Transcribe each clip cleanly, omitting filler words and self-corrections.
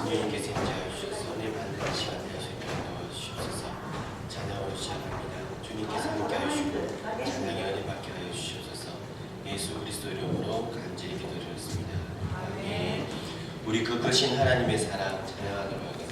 주님께서 인자하여 주셔서 은혜 받는 시간 되어 수 있도록 도와주시옵소서. 찬양으로 시작합니다. 주님께서 함께하여 주시고 찬양의 은혜 받게 하여 주시옵소서. 예수 그리스도 이름으로 간절히 기도드렸습니다. 아멘. 우리 그 크신 하나님의 사랑 찬양하도록 하겠습니다.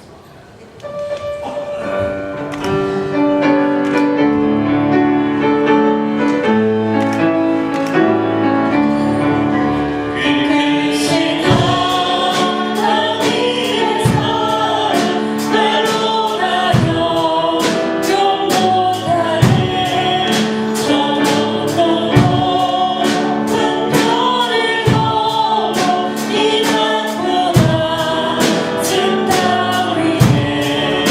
이 땅보다 진 땅 위에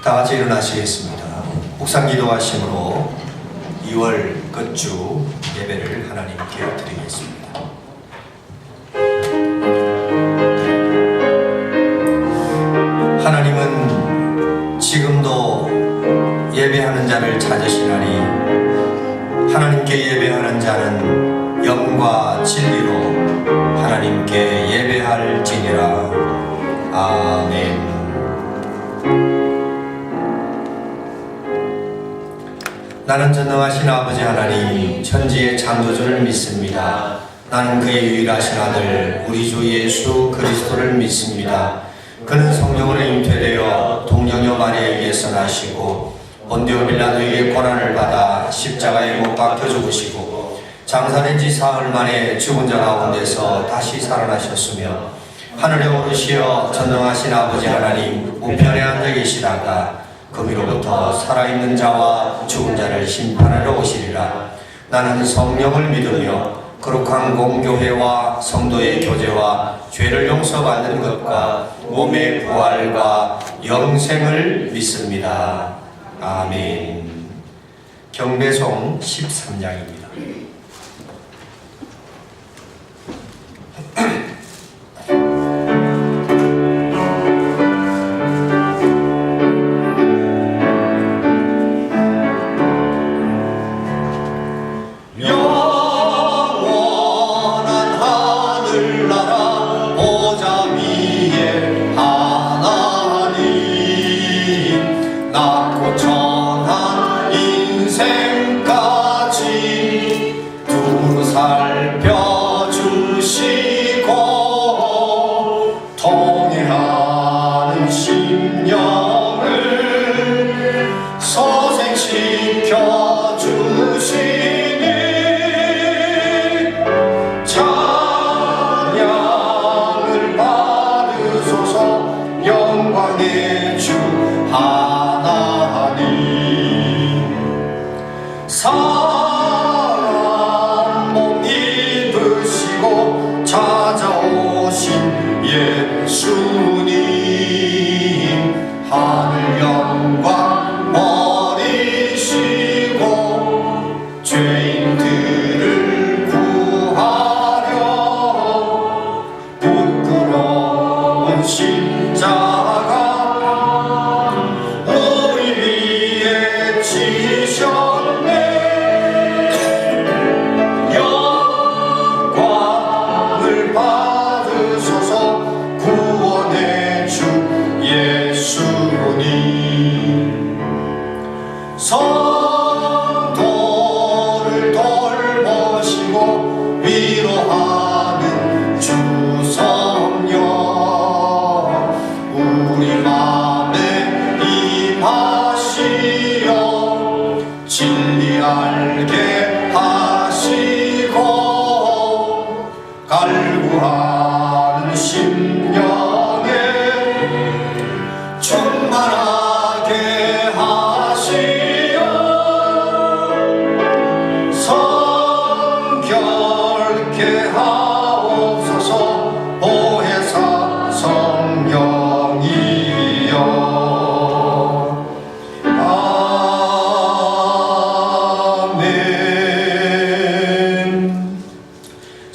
다 같이 일어나시겠습니다. 묵상 기도하심으로 2월 끝주 예배를 하나님께 드리겠습니다. 하나님은 지금도 예배하는 자를 찾으시나니 하나님께 예배하는 자는 영과 진리로 하나님께 예배할지니라. 아멘. 나는 전능하신 아버지 하나님 천지의 창조주를 믿습니다. 나는 그의 유일하신 아들 우리 주 예수 그리스도를 믿습니다. 그는 성령으로 잉태되어 동정녀 마리아에게서 나시고 본디오 빌라도에게 고난을 받아 십자가에 못 박혀 죽으시고 장사된 지 사흘 만에 죽은 자 가운데서 다시 살아나셨으며 하늘에 오르시어 전능하신 아버지 하나님 우편에 앉아 계시다가 거기로부터 살아있는 자와 죽은 자를 심판하러 오시리라. 나는 성령을 믿으며 거룩한 공교회와 성도의 교제와 죄를 용서받는 것과 몸의 부활과 영생을 믿습니다. 아멘. 경배송 13장입니다.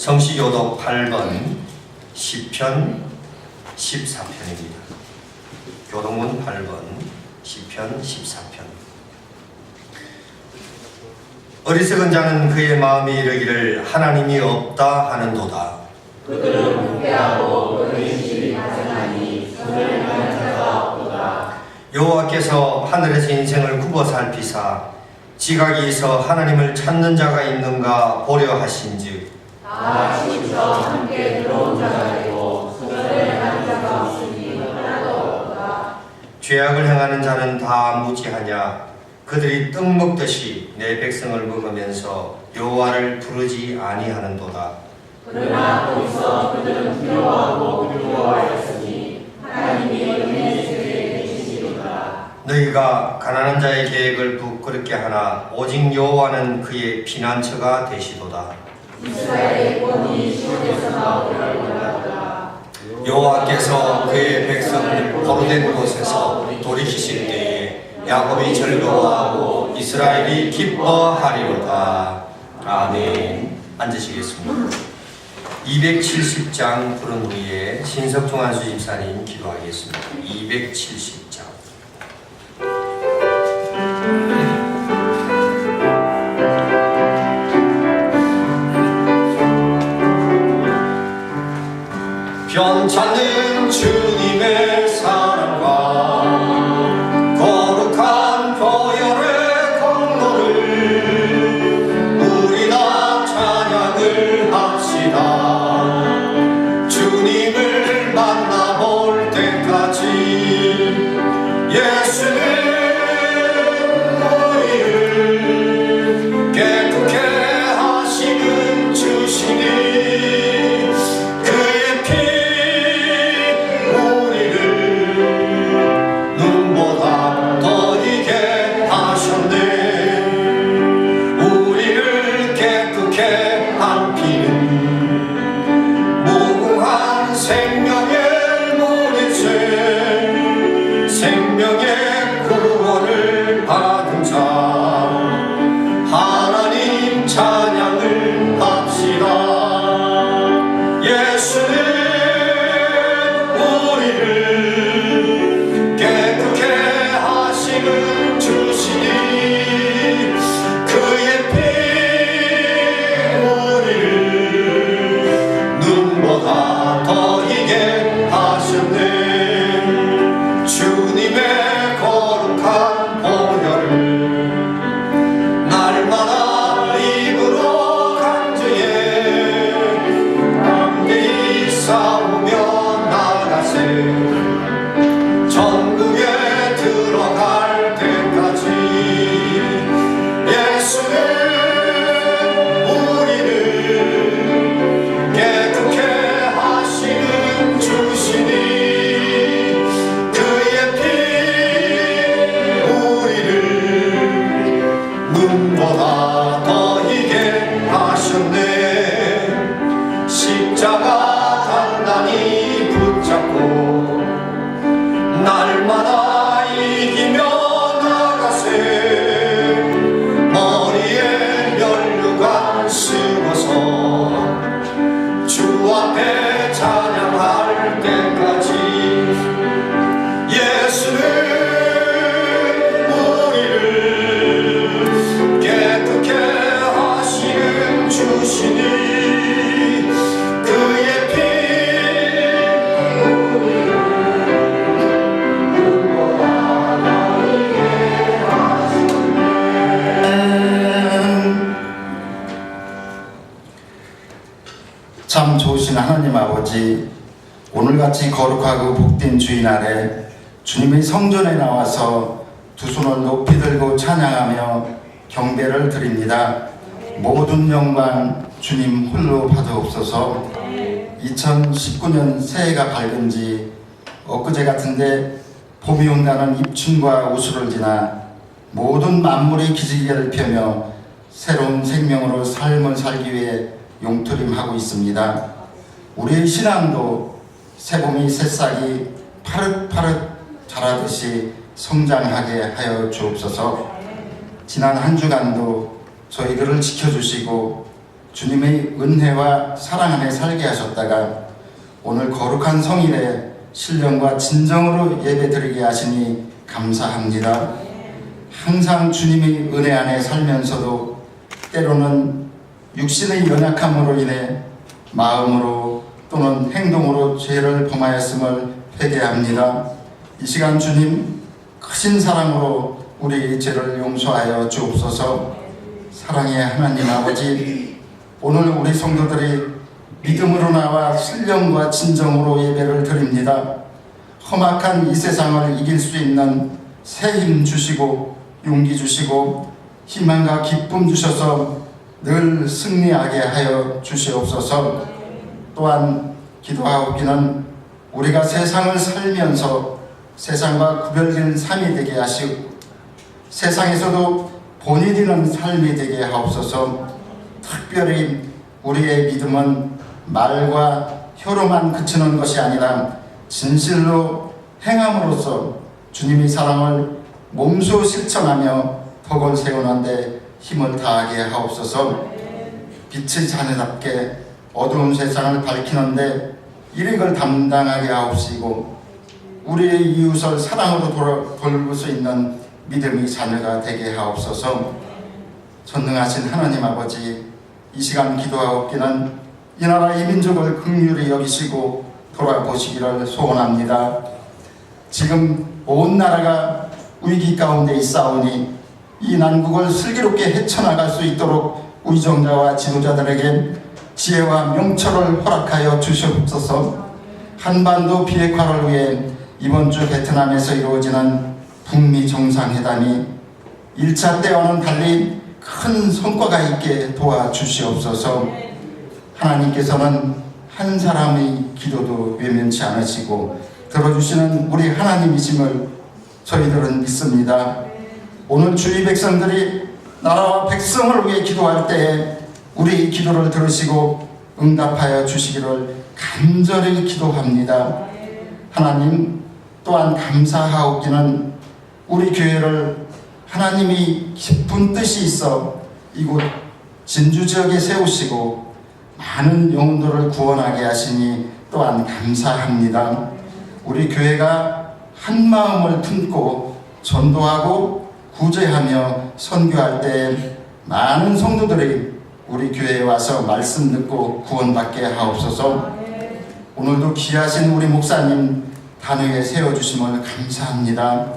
성시교독 8번 시편 14편입니다. 교동문 8번 시편 14편. 어리석은 자는 그의 마음이 이르기를 하나님이 없다 하는도다. 그들은 부패하고 그들이 가증하니 선을 행하는 자가 없도다. 여호와께서 하늘에서 인생을 굽어 살피사 지각이 있어 하나님을 찾는 자가 있는가 보려 하신즉 다 지쳐 함께 들어온 자가 되고 선을 행하는 자가 없으니 하나도 없도다. 죄악을 행하는 자는 다 무지하냐. 그들이 떡 먹듯이 내 백성을 먹으면서 여호와를 부르지 아니하는도다. 그러나 거기서 그들은 두려워하고 두려워하였으니 하나님이 은혜의 세계에 계시리로다. 너희가 가난한 자의 계획을 부끄럽게 하나 오직 여호와는 그의 피난처가 되시도다. 이스라엘의 권이 시온에서 나오기를 원하도다. 여호와께서 그의 백성을 포로된 곳에서 돌이키실 때에 야곱이 즐거워하고 이스라엘이 기뻐하리로다. 아멘. 앉으시겠습니다. 270장 부른 후에 신석종환수 집사님 기도하겠습니다. 270장. 변찮는 주님의 사랑과 거룩한 보혈의 공로를 우리 다 찬양을 합시다. 주님을 만나볼 때까지 예수는 우리를 깨끗게 하시는 주시니 생명의 구원을 받은 자 하나님 찬양을 합시다. 예수는 우리를 깨끗게 하시는 주시니 그의 피 우리를 눈보다 더 이게 하셨네. 주님의 거룩한 보혈을 날마다 입으로 간증해 담대히 싸우며 나가세. 전국에 들어갈 때까지 예수는 우리를 깨끗게 하시는 주시니 눈보다 더 이게 하셨네. 십자가 단단히 붙잡고 날마다 이기며 나가세. 머리에 면류관 쓰고서 주 앞에 찬양할 때까지 예수는 주시니 그의 피 우리를 눈보다 더 이게 하시네. 참 좋으신 하나님 아버지, 오늘같이 거룩하고 복된 주일 아래 주님의 성전에 나와서 두 손을 높이 들고 찬양하며 경배를 드립니다. 모든 영광 주님 홀로 받으옵소서. 2019년 새해가 밝은 지 엊그제 같은데 봄이 온다는 입춘과 우수를 지나 모든 만물의 기지개를 펴며 새로운 생명으로 삶을 살기 위해 용투림하고 있습니다. 우리의 신앙도 새봄이 새싹이 파릇파릇 자라듯이 성장하게 하여 주옵소서. 지난 한 주간도 저희들을 지켜주시고 주님의 은혜와 사랑 안에 살게 하셨다가 오늘 거룩한 성일에 신령과 진정으로 예배드리게 하시니 감사합니다. 항상 주님의 은혜 안에 살면서도 때로는 육신의 연약함으로 인해 마음으로 또는 행동으로 죄를 범하였음을 회개합니다. 이 시간 주님 크신 사랑으로 우리의 죄를 용서하여 주옵소서. 사랑의 하나님 아버지, 오늘 우리 성도들이 믿음으로 나와 신령과 진정으로 예배를 드립니다. 험악한 이 세상을 이길 수 있는 새 힘 주시고 용기 주시고 희망과 기쁨 주셔서 늘 승리하게 하여 주시옵소서. 또한 기도하옵기는 우리가 세상을 살면서 세상과 구별된 삶이 되게 하시고 세상에서도 본이 되는 삶이 되게 하옵소서. 특별히 우리의 믿음은 말과 혀로만 그치는 것이 아니라 진실로 행함으로써 주님의 사랑을 몸소 실천하며 덕을 세우는데 힘을 다하게 하옵소서. 빛의 자녀답게 어두운 세상을 밝히는데 일익을 담당하게 하옵시고 우리의 이웃을 사랑으로 돌볼 수 있는 믿음의 자녀가 되게 하옵소서. 전능하신 하나님 아버지, 이 시간 기도하옵기는 이 나라 이 민족을 긍휼히 여기시고 돌아보시기를 소원합니다. 지금 온 나라가 위기 가운데 있사오니 이 난국을 슬기롭게 헤쳐나갈 수 있도록 위정자와 지도자들에게 지혜와 명철을 허락하여 주시옵소서. 한반도 비핵화를 위해 이번 주 베트남에서 이루어지는 북미 정상회담이 1차 때와는 달리 큰 성과가 있게 도와주시옵소서. 하나님께서는 한 사람의 기도도 외면치 않으시고 들어주시는 우리 하나님이심을 저희들은 믿습니다. 오늘 주의 백성들이 나라와 백성을 위해 기도할 때에 우리 기도를 들으시고 응답하여 주시기를 간절히 기도합니다. 하나님, 또한 감사하옵기는 우리 교회를 하나님이 깊은 뜻이 있어 이곳 진주 지역에 세우시고 많은 영혼들을 구원하게 하시니 또한 감사합니다. 우리 교회가 한 마음을 품고 전도하고 구제하며 선교할 때 많은 성도들이 우리 교회에 와서 말씀 듣고 구원받게 하옵소서. 오늘도 귀하신 우리 목사님 단위에 세워주심을 감사합니다.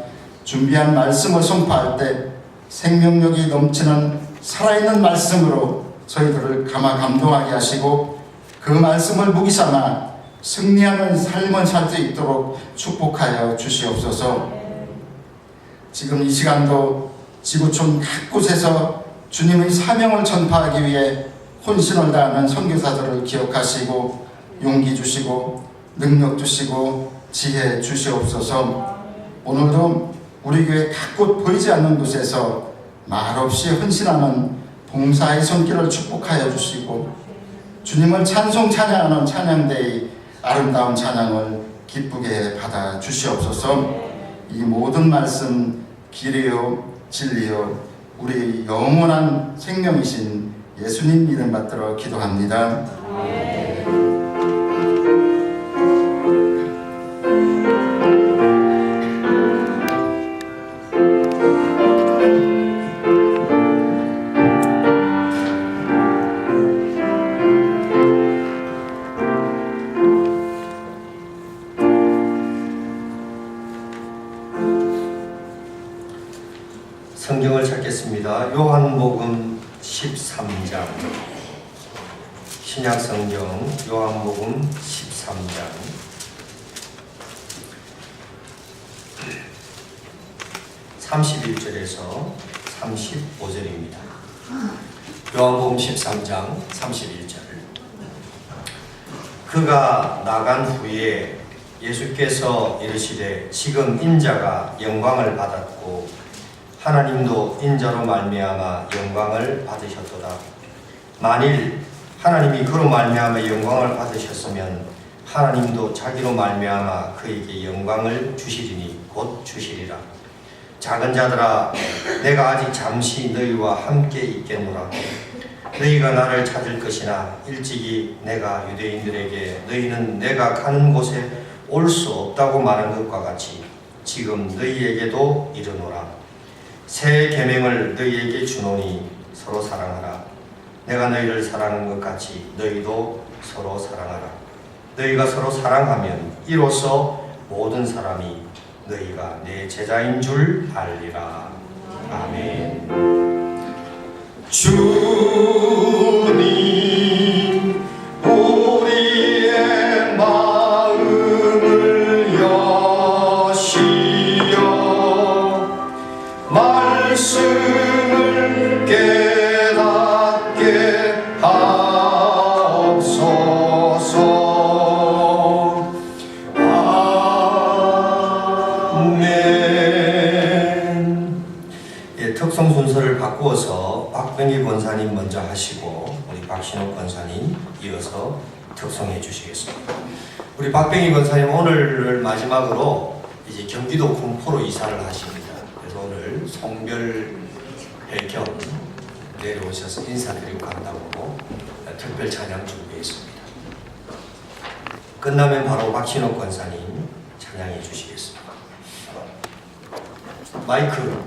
준비한 말씀을 선포할 때 생명력이 넘치는 살아있는 말씀으로 저희들을 감동하게 하시고 그 말씀을 무기삼아 승리하는 삶을 살 수 있도록 축복하여 주시옵소서. 지금 이 시간도 지구촌 각곳에서 주님의 사명을 전파하기 위해 혼신을 다하는 선교사들을 기억하시고 용기 주시고 능력 주시고 지혜 주시옵소서. 오늘도 우리 교회 각곳 보이지 않는 곳에서 말없이 헌신하는 봉사의 손길을 축복하여 주시고 주님을 찬송 찬양하는 찬양대의 아름다운 찬양을 기쁘게 받아 주시옵소서. 이 모든 말씀 길이요 진리요 우리 영원한 생명이신 예수님 이름 받들어 기도합니다. 성경을 찾겠습니다. 요한복음 13장, 신약성경 요한복음 13장 31절에서 35절입니다. 요한복음 13장 31절. 그가 나간 후에 예수께서 이르시되 지금 인자가 영광을 받았고 하나님도 인자로 말미암아 영광을 받으셨도다. 만일 하나님이 그로 말미암아 영광을 받으셨으면 하나님도 자기로 말미암아 그에게 영광을 주시리니 곧 주시리라. 작은 자들아, 내가 아직 잠시 너희와 함께 있겠노라. 너희가 나를 찾을 것이나 일찍이 내가 유대인들에게 너희는 내가 가는 곳에 올 수 없다고 말한 것과 같이 지금 너희에게도 이르노라. 새 계명을 너희에게 주노니 서로 사랑하라. 내가 너희를 사랑한 것 같이 너희도 서로 사랑하라. 너희가 서로 사랑하면 이로써 모든 사람이 너희가 내 제자인 줄 알리라. 아멘. 주님, 우리의 마음을 여시어 말씀을 깨닫게 하옵소서. 특송 순서를 바꾸어서 박병희 권사님 먼저 하시고 우리 박신옥 권사님 이어서 특송해 주시겠습니다. 우리 박병희 권사님 오늘을 마지막으로 이제 경기도 군포로 이사를 하십니다. 그래서 오늘 송별회 겸 내려오셔서 인사드리고 간다고 특별 찬양 준비했습니다. 끝나면 바로 박신옥 권사님 찬양해 주시겠습니다. 마이크.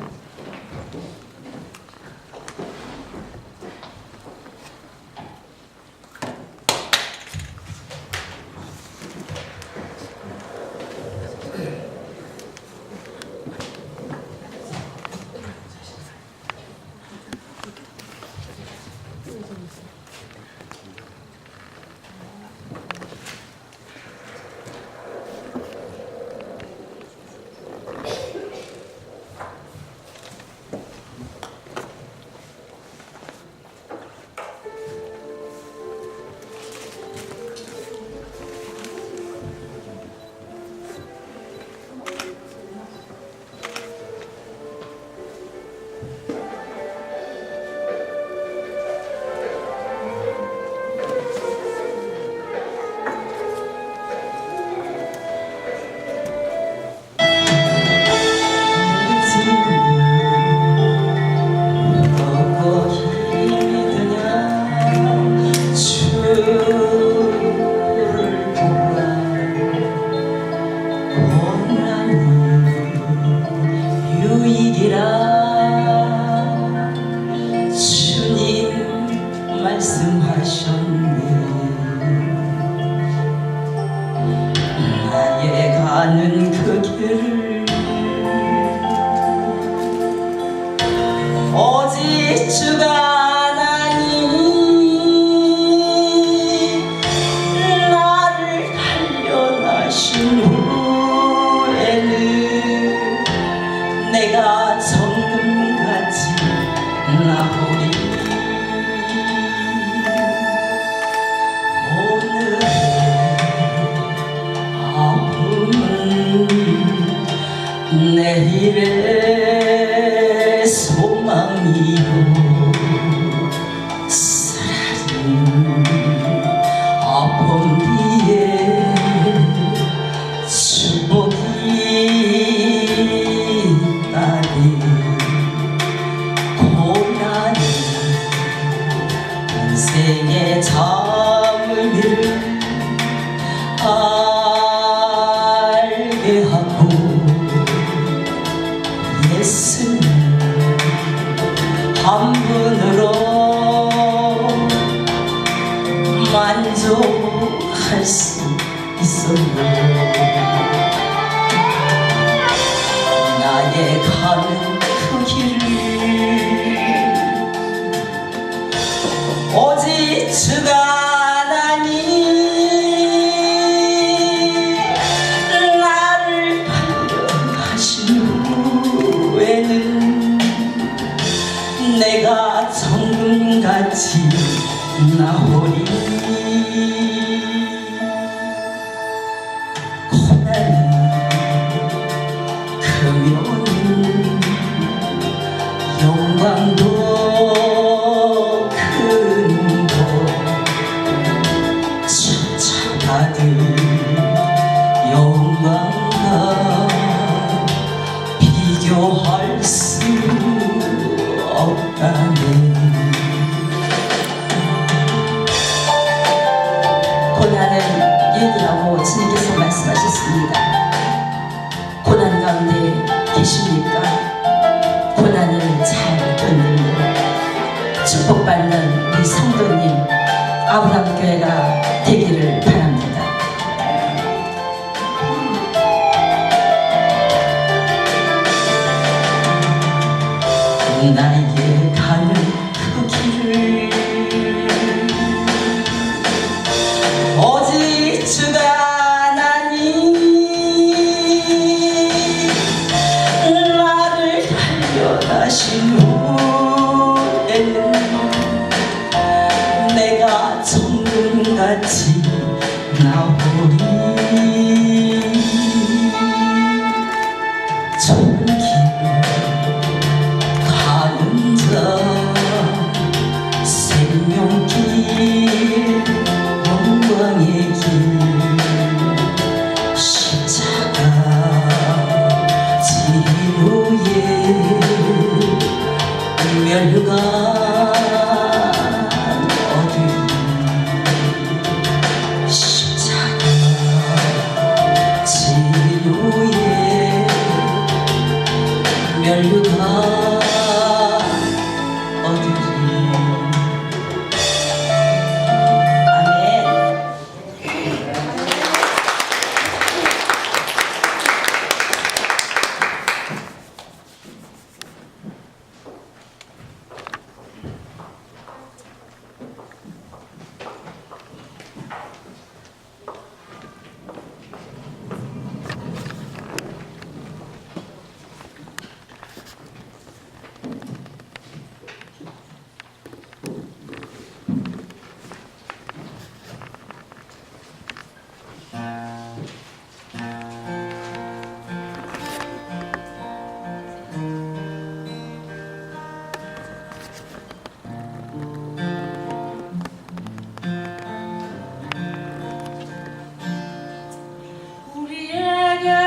가는 그 길을 오직 주가 나니 나를 단련하신 후에는 내가 정금같이 나오리. 내일의 소망이요 쓰라린 아픔 뒤에 축복이 있다니 고난이 인생의 참을 알게 하고 예수님 한 분으로 만족할 수 있어요. 나의 가는 그 길을 오직 주가 나니 나를 단련하신 후에는 내가 정금같이 나오리. 고난이 크면 영광도 큰 것 칭찬받을 영광과 비교할 수 없다네. 고난은 유익이라고 주님께서 말씀하셨습니다. 고난 가운데 계십니까? 고난을 잘 견디고 축복받는 우리 성도님 아브라함 교회가 되기를 바랍니다. 나에게 가는 그 길을 오직 주가 나니 나를 단련하신 후에는 내가 정금같이 나오리. 좋은 길 가는 자 생명길 영광의 길 십자가 지루에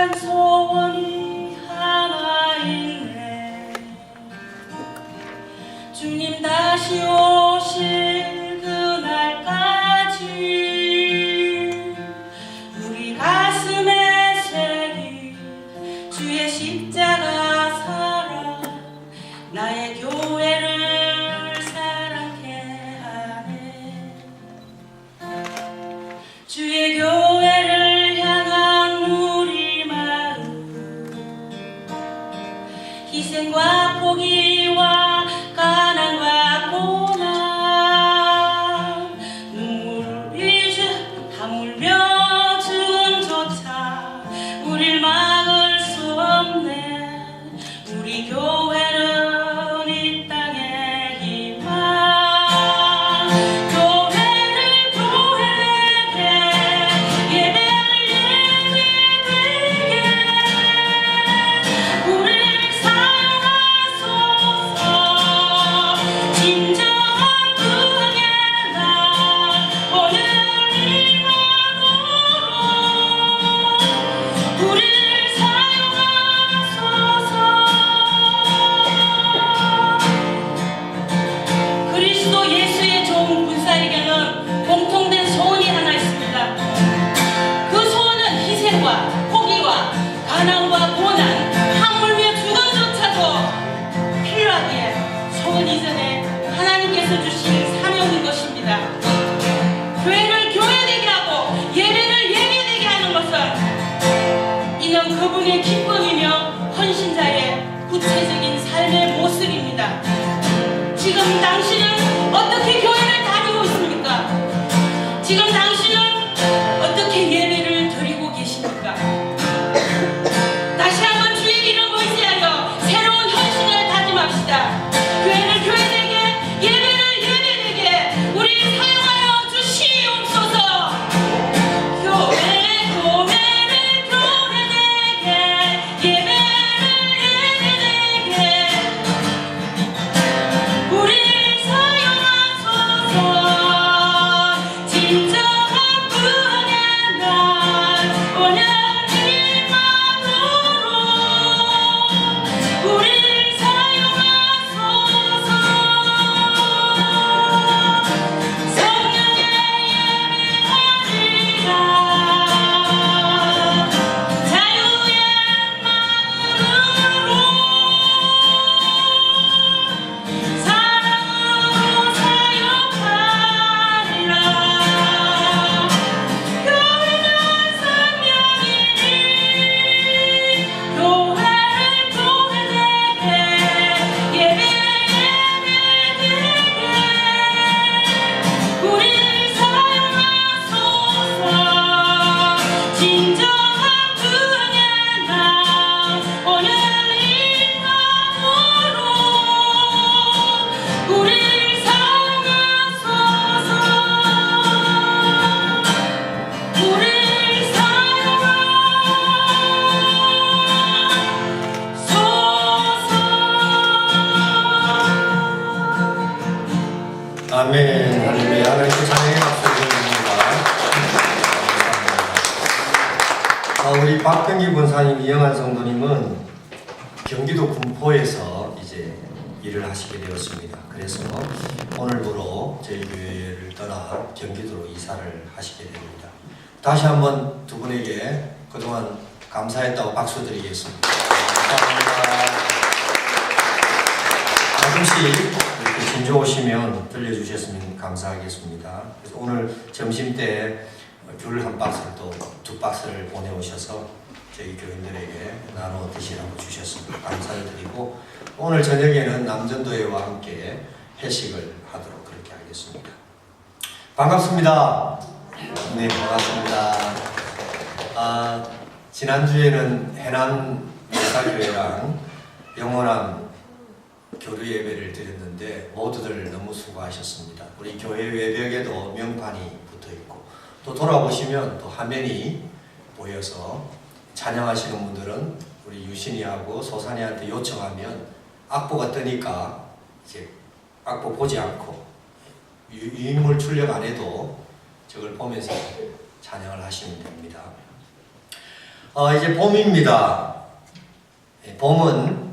단 소원이 하나 있네. 주님 다시 오실 그날까지 우리 가슴에 새긴 주의 십자가 사랑 나의 교회를 사랑케 하네. 주의 교회를 향한 우리 마음 희생과 포기와 가난과 고난 눈물이 다물며 주음조차 우릴 막을 수 없네. 우리 교회는 이 땅의 희망. 교회를 교회되게 예배를 예배되게 우리를 사용하소서. 진정한 구원의 날 오늘 이만으로 우리를 사용하소서. 그리스도 예수의 종 군사에게는 공통된 소원이 하나 있습니다. 그 소원은 희생과 포기와 가난과 고난, 하물며 죽음조차도 필요하기에 소원 이전에 하나님께서 주신 사명인 것입니다. 교회를 교회되게 하고 예배를 예배되게 하는 것은 이는 그분의 기쁨이며 헌신자의 구체적인 삶의 모습입니다. 지금 당신은 어떻게 교회를 다니고 있습니까? 지금 당신은 어떻게 예배를 드리고 계십니까? 다시 한번 주의 이름을 의지하여 새로운 헌신을 다짐합시다. 교회를 교회되게 예배를 예배되게 우리를 사용하여 주시옵소서. 교회를 교회되게 예배를 예배되게 우리를 사용하소서. 진정한 구원의 날 오늘 이만으로 우리를 사용하소서. 성령의 예배하리라. 자유의 마음으로 사랑으로 사역하리라. 교회는 생명이니 교회를 교회되게 예배 예배되게 우리를 사용하소서. 진정한 구원의 날 오늘 이만으로 우리를 사용하소서. 우리를 사용하소서. 아멘. 할렐루야. 하나님께 찬양의 박수 드립니다. 우리 박경기 권사님, 이영환 성도님은 경기도 군포에서 이제 일을 하시게 되었습니다. 그래서 오늘부로 저희 교회를 떠나 경기도로 이사를 하시게 됩니다. 다시 한번 두 분에게 그동안 감사했다고 박수 드리겠습니다. 감사합니다. 가끔씩 이렇게 진조 오시면 들려주셨으면 감사하겠습니다. 그래서 오늘 점심 때 귤 한 박스를 또 두 박스를 보내오셔서 저희 교인들에게 나눠 드시라고 주셨습니다. 감사를 드리고 오늘 저녁에는 남전도회와 함께 회식을 하도록 그렇게 하겠습니다. 반갑습니다. 네, 반갑습니다. 지난주에는 해남 예사교회랑 영원한 교류 예배를 드렸는데 모두들 너무 수고하셨습니다. 우리 교회 외벽에도 명판이 붙어있고 또 돌아보시면 또 화면이 보여서 찬양하시는 분들은 우리 유신이하고 소산이한테 요청하면 악보가 뜨니까 이제 악보 보지 않고 유인물 출력 안 해도 저걸 보면서 찬양을 하시면 됩니다. 이제 봄입니다. 봄은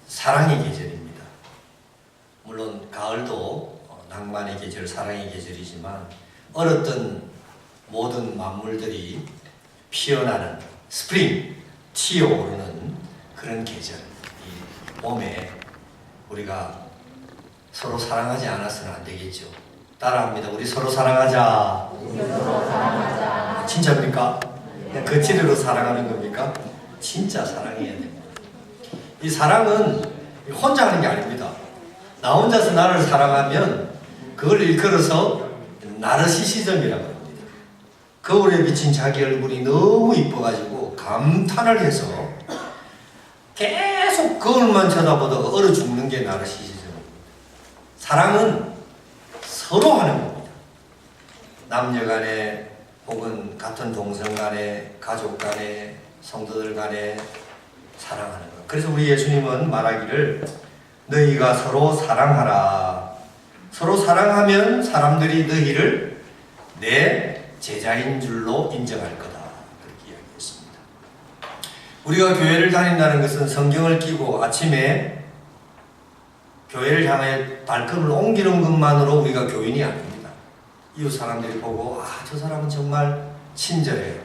사랑의 계절입니다. 물론 가을도 낭만의 계절, 사랑의 계절이지만 얼었던 모든 만물들이 피어나는 스프링, 튀어오르는 그런 계절. 이 봄에 우리가 서로 사랑하지 않아서는 안 되겠죠. 따라합니다. 우리 서로 사랑하자. 진짜입니까? 그냥 거칠이로 사랑하는 겁니까? 진짜 사랑해야 됩니다. 이 사랑은 혼자 하는 게 아닙니다. 나 혼자서 나를 사랑하면 그걸 일컬어서 나르시시즘이라고 합니다. 거울에 비친 자기 얼굴이 너무 이뻐가지고 감탄을 해서 계속 거울만 쳐다보다가 얼어 죽는 게 나르시시즘입니다. 사랑은 서로 하는 겁니다. 남녀 간에 혹은 같은 동성 간에, 가족 간에, 성도들 간에 사랑하는 것. 그래서 우리 예수님은 말하기를 너희가 서로 사랑하라. 서로 사랑하면 사람들이 너희를 내 제자인 줄로 인정할 거다. 그렇게 이야기했습니다. 우리가 교회를 다닌다는 것은 성경을 끼고 아침에 교회를 향해 발걸음을 옮기는 것만으로 우리가 교인이 아닙니다. 이웃 사람들이 보고 저 사람은 정말 친절해요.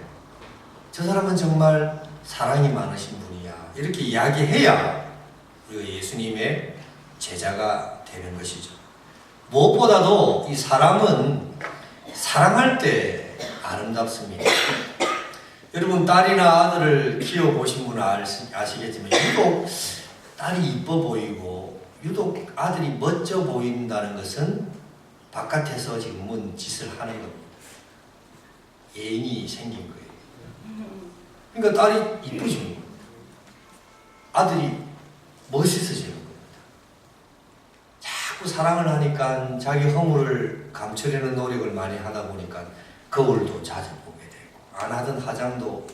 저 사람은 정말 사랑이 많으신 분이야. 이렇게 이야기해야 우리가 예수님의 제자가 되는 것이죠. 무엇보다도 이 사람은 사랑할 때 아름답습니다. 여러분 딸이나 아들을 키워보신 분은 아시겠지만 유독 딸이 이뻐 보이고 유독 아들이 멋져 보인다는 것은 바깥에서 지금은 짓을 하는 겁니다. 예인이 생긴 거예요. 그러니까 딸이 이쁘지는 겁니다. 아들이 멋있어지는 겁니다. 자꾸 사랑을 하니까 자기 허물을 감추려는 노력을 많이 하다 보니까 거울도 자주 보게 되고 안 하던 화장도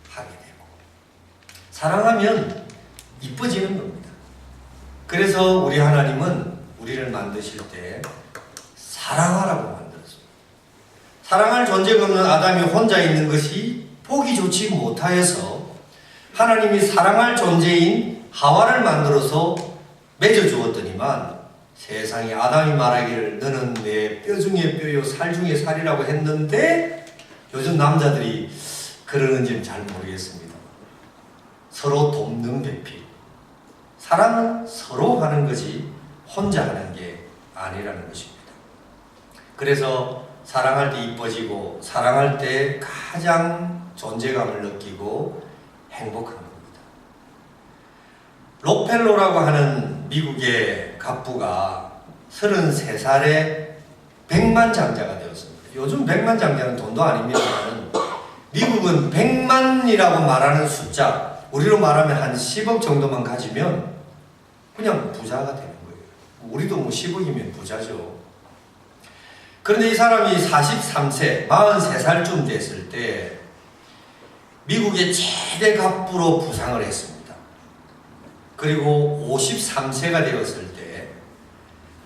하게 되고 사랑하면 이뻐지는 겁니다. 그래서 우리 하나님은 우리를 만드실 때 사랑하라고 만들었습니다. 사랑할 존재가 없는 아담이 혼자 있는 것이 보기 좋지 못하여서 하나님이 사랑할 존재인 하와를 만들어서 맺어주었더니만 세상에 아담이 말하기를 너는 내 뼈 중에 뼈요 살 중에 살이라고 했는데 요즘 남자들이 그러는지는 잘 모르겠습니다. 서로 돕는 배필. 사랑은 서로 하는 것이 혼자 하는 게 아니라는 것입니다. 그래서 사랑할 때 이뻐지고 사랑할 때 가장 존재감을 느끼고 행복한 겁니다. 록펠러라고 하는 미국의 갑부가 33살에 백만장자가 되었습니다. 요즘 백만장자는 돈도 아닙니다만 미국은 100만이라고 말하는 숫자, 우리로 말하면 한 10억 정도만 가지면 그냥 부자가 되는 거예요. 우리도 뭐 10억이면 부자죠. 그런데 이 사람이 43세, 43살쯤 됐을 때 미국의 최대 갑부로 부상을 했습니다. 그리고 53세가 되었을 때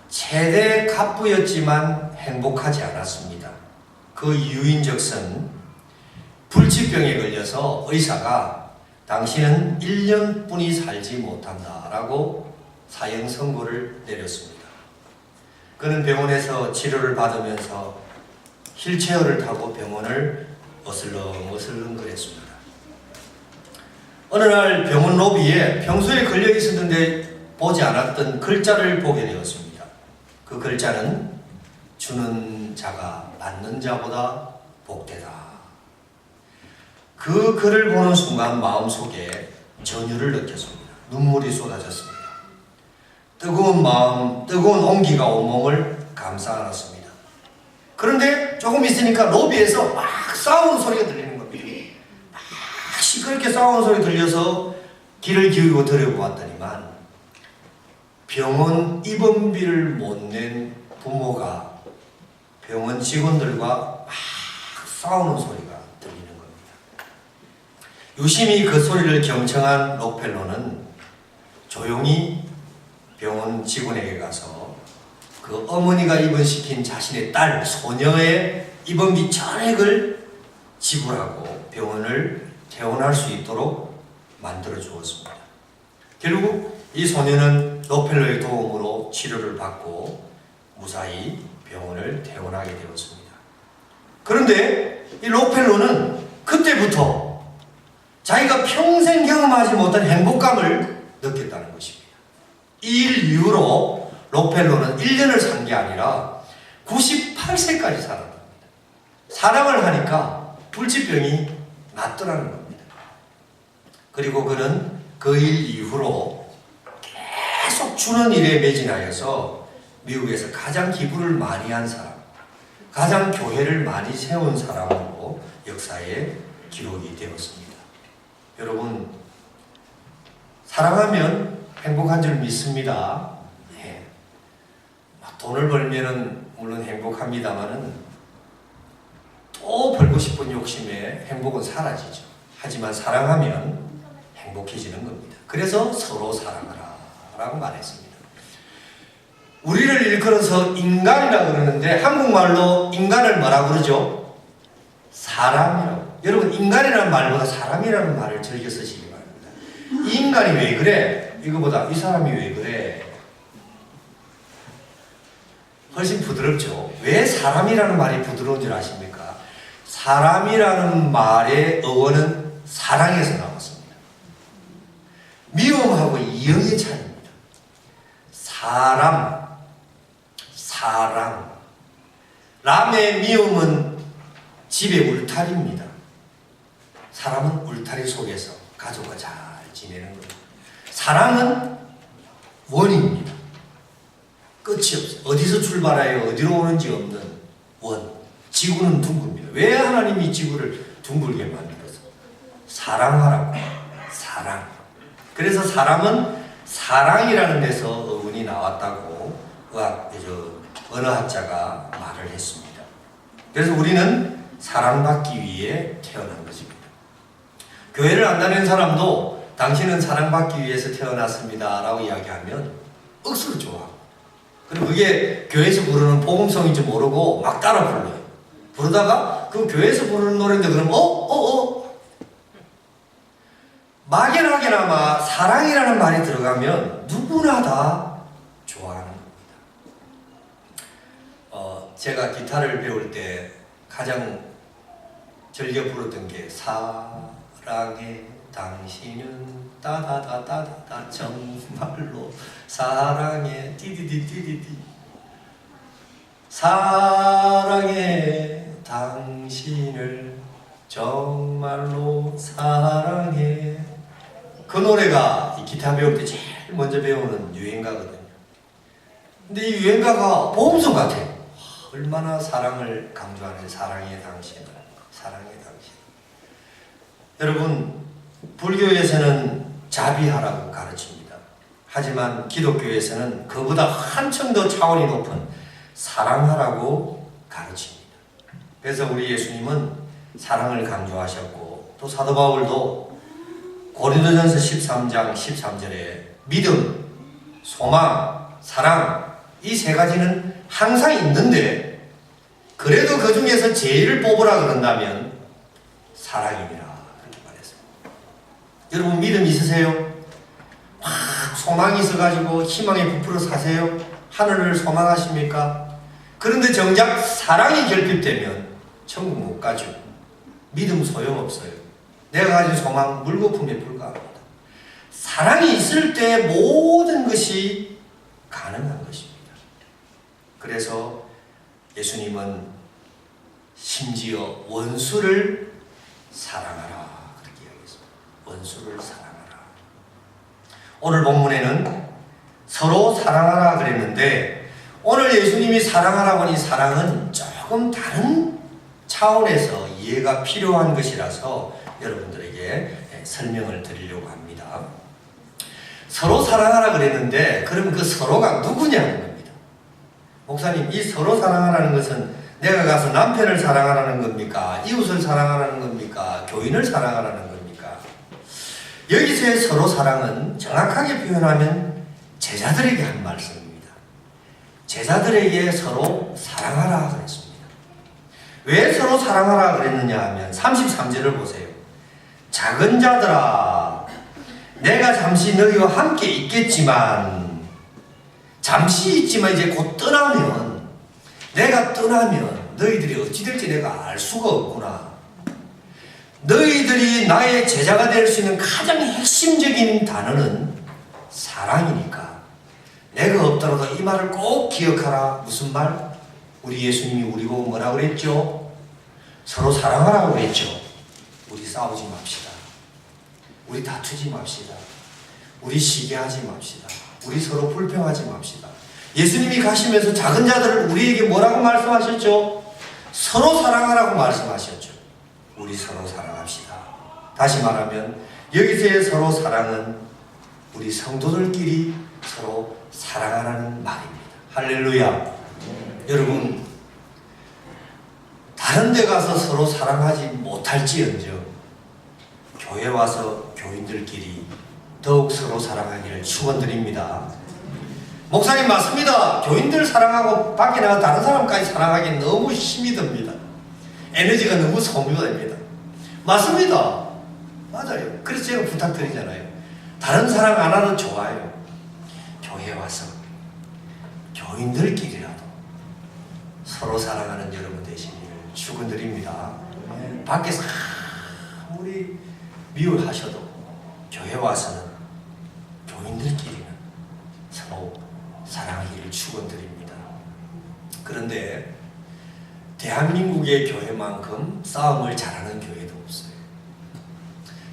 최대 갑부였지만 행복하지 않았습니다. 그 이유인즉슨 불치병에 걸려서 의사가 당신은 1년뿐이 살지 못한다라고 사형 선고를 내렸습니다. 그는 병원에서 치료를 받으면서 휠체어를 타고 병원을 어슬렁어슬렁 거렸습니다. 어느 날 병원 로비에 평소에 걸려 있었는데 보지 않았던 글자를 보게 되었습니다. 그 글자는 주는 자가 받는 자보다 복되다. 그 글을 보는 순간 마음속에 전율을 느꼈습니다. 눈물이 쏟아졌습니다. 뜨거운 마음, 뜨거운 온기가 온몸을 감싸 안았습니다. 그런데 조금 있으니까 로비에서 막 싸우는 소리가 들리는 겁니다. 막 시끄럽게 싸우는 소리 들려서 귀를 기울이고 들여보았더니만 병원 입원비를 못 낸 부모가 병원 직원들과 막 싸우는 소리가 들리는 겁니다. 유심히 그 소리를 경청한 록펠러는 조용히 병원 직원에게 가서 그 어머니가 입원시킨 자신의 딸, 소녀의 입원비 전액을 지불하고 병원을 퇴원할 수 있도록 만들어 주었습니다. 결국 이 소녀는 로펠러의 도움으로 치료를 받고 무사히 병원을 퇴원하게 되었습니다. 그런데 이 로펠러는 그때부터 자기가 평생 경험하지 못한 행복감을 느꼈다는 것입니다. 이 일 이후로 로펠러는 1년을 산 게 아니라 98세까지 살았답니다. 사랑을 하니까 불치병이 낫더라는 겁니다. 그리고 그는 그 일 이후로 계속 주는 일에 매진하여서 미국에서 가장 기부를 많이 한 사람, 가장 교회를 많이 세운 사람으로 역사에 기록이 되었습니다. 여러분, 사랑하면 행복한 줄 믿습니다. 네. 돈을 벌면은 물론 행복합니다만은 또 벌고 싶은 욕심에 행복은 사라지죠. 하지만 사랑하면 행복해지는 겁니다. 그래서 서로 사랑하라 라고 말했습니다. 우리를 일컬어서 인간이라고 그러는데 한국말로 인간을 뭐라고 그러죠? 사람이라고. 여러분, 인간이라는 말보다 사람이라는 말을 즐겨 쓰시기 바랍니다. 이 인간이 왜 그래? 이거보다 이 사람이 왜 그래? 훨씬 부드럽죠. 왜 사람이라는 말이 부드러운 줄 아십니까? 사람이라는 말의 어원은 사랑에서 나왔습니다. 미움하고 이응의 차이입니다. 사람, 사랑. 람의 미움은 집의 울타리입니다. 사람은 울타리 속에서 가족과 잘 지내는 겁니다. 사랑은 원입니다. 끝이 없어요. 어디서 출발하여 어디로 오는지 없는 원. 지구는 둥글입니다. 왜 하나님이 지구를 둥글게 만들어서? 사랑하라고. 사랑. 그래서 사람은 사랑이라는 데서 어원이 나왔다고 언어학자가 말을 했습니다. 그래서 우리는 사랑받기 위해 태어난 것입니다. 교회를 안 다니는 사람도 당신은 사랑받기 위해서 태어났습니다 라고 이야기하면 억수로 좋아하고, 그리고 그게 교회에서 부르는 복음성인지 모르고 막 따라 불러요. 부르다가 그 교회에서 부르는 노래인데 그러면 막연하게나마 사랑이라는 말이 들어가면 누구나 다 좋아하는 겁니다. 제가 기타를 배울 때 가장 즐겨 부르던 게 사랑해 당신은 따다다다다 정말로 사랑해 띠디디디디디 사랑해 당신을 정말로 사랑해. 그 노래가 이 기타 배울 때 제일 먼저 배우는 유행가거든요. 근데 이 유행가가 보험송 같아요. 얼마나 사랑을 강조하는 사랑해 당신을, 사랑해 당신. 여러분, 불교에서는 자비하라고 가르칩니다. 하지만 기독교에서는 그보다 한층 더 차원이 높은 사랑하라고 가르칩니다. 그래서 우리 예수님은 사랑을 강조하셨고, 또 사도 바울도 고린도전서 13장 13절에 믿음, 소망, 사랑 이 세 가지는 항상 있는데 그래도 그 중에서 제일을 뽑으라 그런다면 사랑이니라 그렇게 말했습니다. 여러분, 믿음 있으세요? 막 소망이 있어가지고 희망에 부풀어 사세요? 하늘을 소망하십니까? 그런데 정작 사랑이 결핍되면 천국 못 가죠. 믿음 소용없어요. 내가 가진 소망 물거품에 불과합니다. 사랑이 있을 때 모든 것이 가능한 것입니다. 그래서 예수님은 심지어 원수를 사랑하라 그렇게 이야기했습니다. 원수를 사랑하라. 오늘 본문에는 서로 사랑하라 그랬는데 오늘 예수님이 사랑하라고 하니 사랑은 조금 다른 차원에서 이해가 필요한 것이라서 여러분들에게 설명을 드리려고 합니다. 서로 사랑하라 그랬는데 그럼 그 서로가 누구냐는 겁니다. 목사님, 이 서로 사랑하라는 것은 내가 가서 남편을 사랑하라는 겁니까? 이웃을 사랑하라는 겁니까? 교인을 사랑하라는 겁니까? 여기서의 서로 사랑은 정확하게 표현하면 제자들에게 한 말씀입니다. 제자들에게 서로 사랑하라 그랬습니다. 왜 서로 사랑하라 그랬느냐 하면 33절을 보세요. 작은 자들아, 내가 잠시 너희와 함께 있겠지만, 잠시 있지만 이제 곧 떠나면, 내가 떠나면 너희들이 어찌 될지 내가 알 수가 없구나. 너희들이 나의 제자가 될 수 있는 가장 핵심적인 단어는 사랑이니까 내가 없더라도 이 말을 꼭 기억하라. 무슨 말? 우리 예수님이 우리 보고 뭐라 그랬죠? 서로 사랑하라고 그랬죠. 우리 싸우지 맙시다. 우리 다투지 맙시다. 우리 시기하지 맙시다. 우리 서로 불평하지 맙시다. 예수님이 가시면서 작은 자들을 우리에게 뭐라고 말씀하셨죠? 서로 사랑하라고 말씀하셨죠. 우리 서로 사랑합시다. 다시 말하면 여기서의 서로 사랑은 우리 성도들끼리 서로 사랑하라는 말입니다. 할렐루야. 여러분, 다른 데 가서 서로 사랑하지 못할지언정 교회 와서 교인들끼리 더욱 서로 사랑하기를 축원드립니다. 목사님 맞습니다. 교인들 사랑하고 밖에 나가 다른 사람까지 사랑하기 너무 힘이 듭니다. 에너지가 너무 소모됩니다. 맞습니다. 맞아요. 그래서 제가 부탁드리잖아요. 다른 사랑 안 하도 좋아요. 교회 와서 교인들끼리라도 서로 사랑하는 여러분 되시기를 축원드립니다. 밖에서 아무리 미워하셔도 교회 와서는 교인들끼리는 서로 사랑하기를 축원드립니다. 그런데 대한민국의 교회만큼 싸움을 잘하는 교회도 없어요.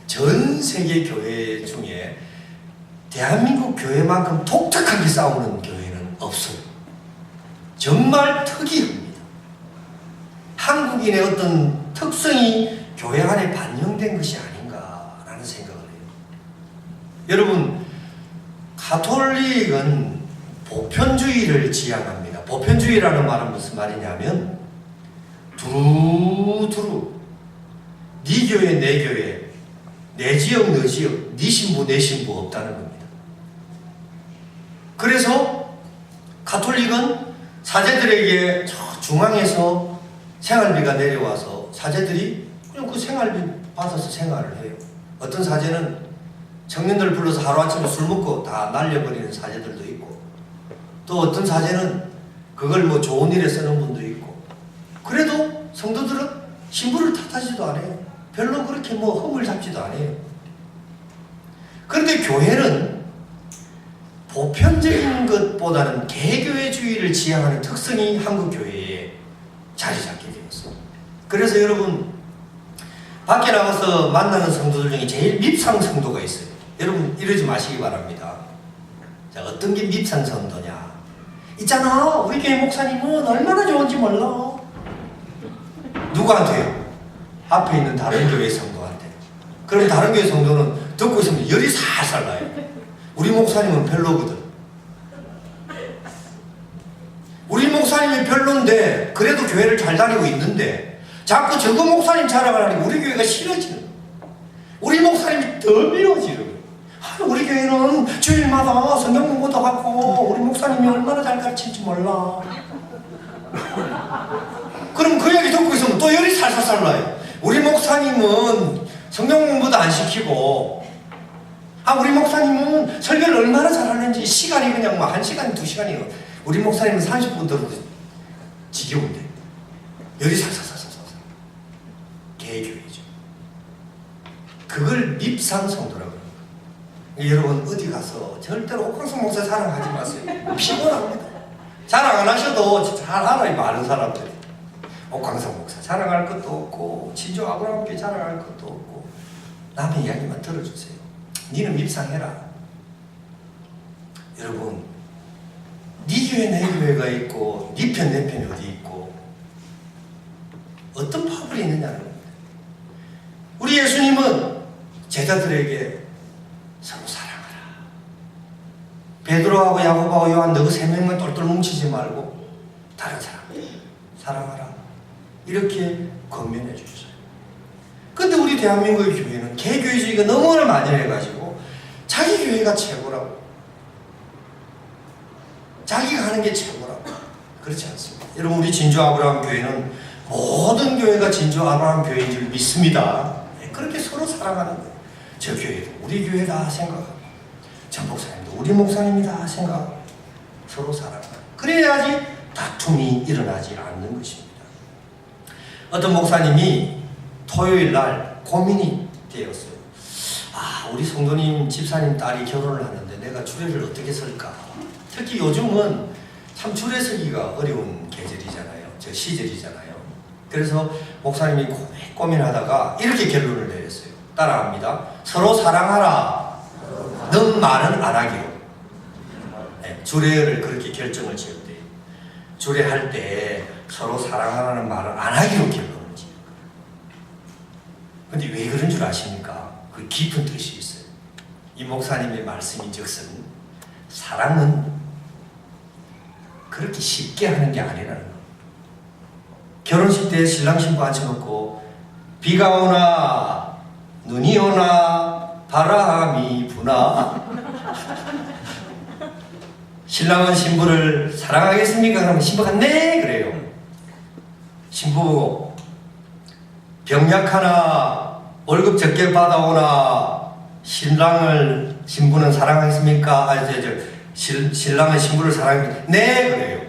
전 세계 교회 중에 대한민국 교회만큼 독특하게 싸우는 교회는 없어요. 정말 특이합니다. 한국인의 어떤 특성이 교회 안에 반영된 것이 아닌가라는 생각을 해요. 여러분, 가톨릭은 보편주의를 지향합니다. 보편주의라는 말은 무슨 말이냐면 두루두루 네 교회 내 교회, 내 지역 너 지역, 네 신부 내 신부 없다는 겁니다. 그래서 가톨릭은 사제들에게 저 중앙에서 생활비가 내려와서 사제들이 그냥 그 생활비 받아서 생활을 해요. 어떤 사제는 청년들 불러서 하루아침에 술 먹고 다 날려버리는 사제들도 있고, 또 어떤 사제는 그걸 뭐 좋은 일에 쓰는 분도 있고, 그래도 성도들은 신부를 탓하지도 않아요. 별로 그렇게 뭐 흠을 잡지도 않아요. 그런데 교회는 보편적인 것보다는 개교회주의를 지향하는 특성이 한국 교회에 자리 잡게 되었어요. 그래서 여러분, 밖에 나가서 만나는 성도들 중에 제일 밉상 성도가 있어요. 여러분 이러지 마시기 바랍니다. 자, 어떤 게 밉상 성도냐? 있잖아, 우리 교회 목사님은 얼마나 좋은지 몰라. 누구한테요? 앞에 있는 다른 교회 성도한테. 그럼 다른 교회 성도는 듣고 있으면 열이 살살 나요. 우리 목사님은 별로거든. 우리 목사님이 별론데 그래도 교회를 잘 다니고 있는데 자꾸 저거 목사님 자랑을 하니까 우리 교회가 싫어지는 거예요. 우리 목사님이 더 미워지는 거예요. 우리 교회는 주일마다 성경 공부도 하고 우리 목사님이 얼마나 잘 가르칠지 몰라. 그럼 그 얘기 듣고 있으면 또 열이 살살살 나요. 우리 목사님은 성경 공부도 안 시키고, 우리 목사님은 설교를 얼마나 잘하는지 시간이 그냥 뭐 1시간, 2시간이에요. 우리 목사님은 30분 들어도 지겨운데 열이 살살살살살. 개교회죠. 그걸 밉상 성도라고 합니다. 여러분 어디 가서 절대로 옥황성 목사 자랑하지 마세요. 피곤합니다. 자랑 안 하셔도 잘 알아요. 많은 사람들이 옥황성 목사 자랑할 것도 없고 친조 아브라함께 자랑할 것도 없고 남의 이야기만 들어주세요. 니는 밉상해라. 여러분, 네 교회 내 교회가 있고 네 편 내 편이 어디 있고 어떤 파벌이 있느냐는 겁니다. 우리 예수님은 제자들에게 서로 사랑하라. 베드로하고 야고보하고 요한 너그 세 명만 똘똘 뭉치지 말고 다른 사람 사랑하라. 이렇게 권면해 주셨어요. 근데 우리 대한민국의 교회는 개교회주의가 너무나 많이 해가지고 자기 교회가 최고라고, 자기가 하는 게 최고라고. 그렇지 않습니다. 여러분, 우리 진주 아브라함 교회는 모든 교회가 진주 아브라함 교회인 줄 믿습니다. 그렇게 서로 사랑하는 거예요. 저 교회도 우리 교회다 생각하고, 저 목사님도 우리 목사님이다 생각하고, 서로 사랑하고, 그래야지 다툼이 일어나지 않는 것입니다. 어떤 목사님이 토요일 날 고민이 되었어요. 우리 성도님 집사님 딸이 결혼을 하는데 내가 주례를 어떻게 설까? 특히 요즘은 참 주례 서기가 어려운 계절이잖아요. 저 시절이잖아요. 그래서 목사님이 고민하다가 이렇게 결론을 내렸어요. 따라합니다. 서로 사랑하라. 넌 말은 안 하기로. 네, 주례를 그렇게 결정을 지었대요. 주례할 때 서로 사랑하라는 말을 안 하기로 결론을 지은 거예요. 근데 왜 그런 줄 아십니까? 그 깊은 뜻이 있어요. 이 목사님의 말씀인 즉슨 사랑은 그렇게 쉽게 하는 게 아니라는 거예요. 결혼식 때 신랑 신부 앉혀놓고 비가 오나 눈이 오나 바람이 부나 신랑은 신부를 사랑하겠습니까? 그러면 신부가 네 그래요. 신부 보고 병약하나 월급 적게 받아오나 신부는 사랑하겠습니까? 신랑은 신부를 사랑합니까? 네 그래요.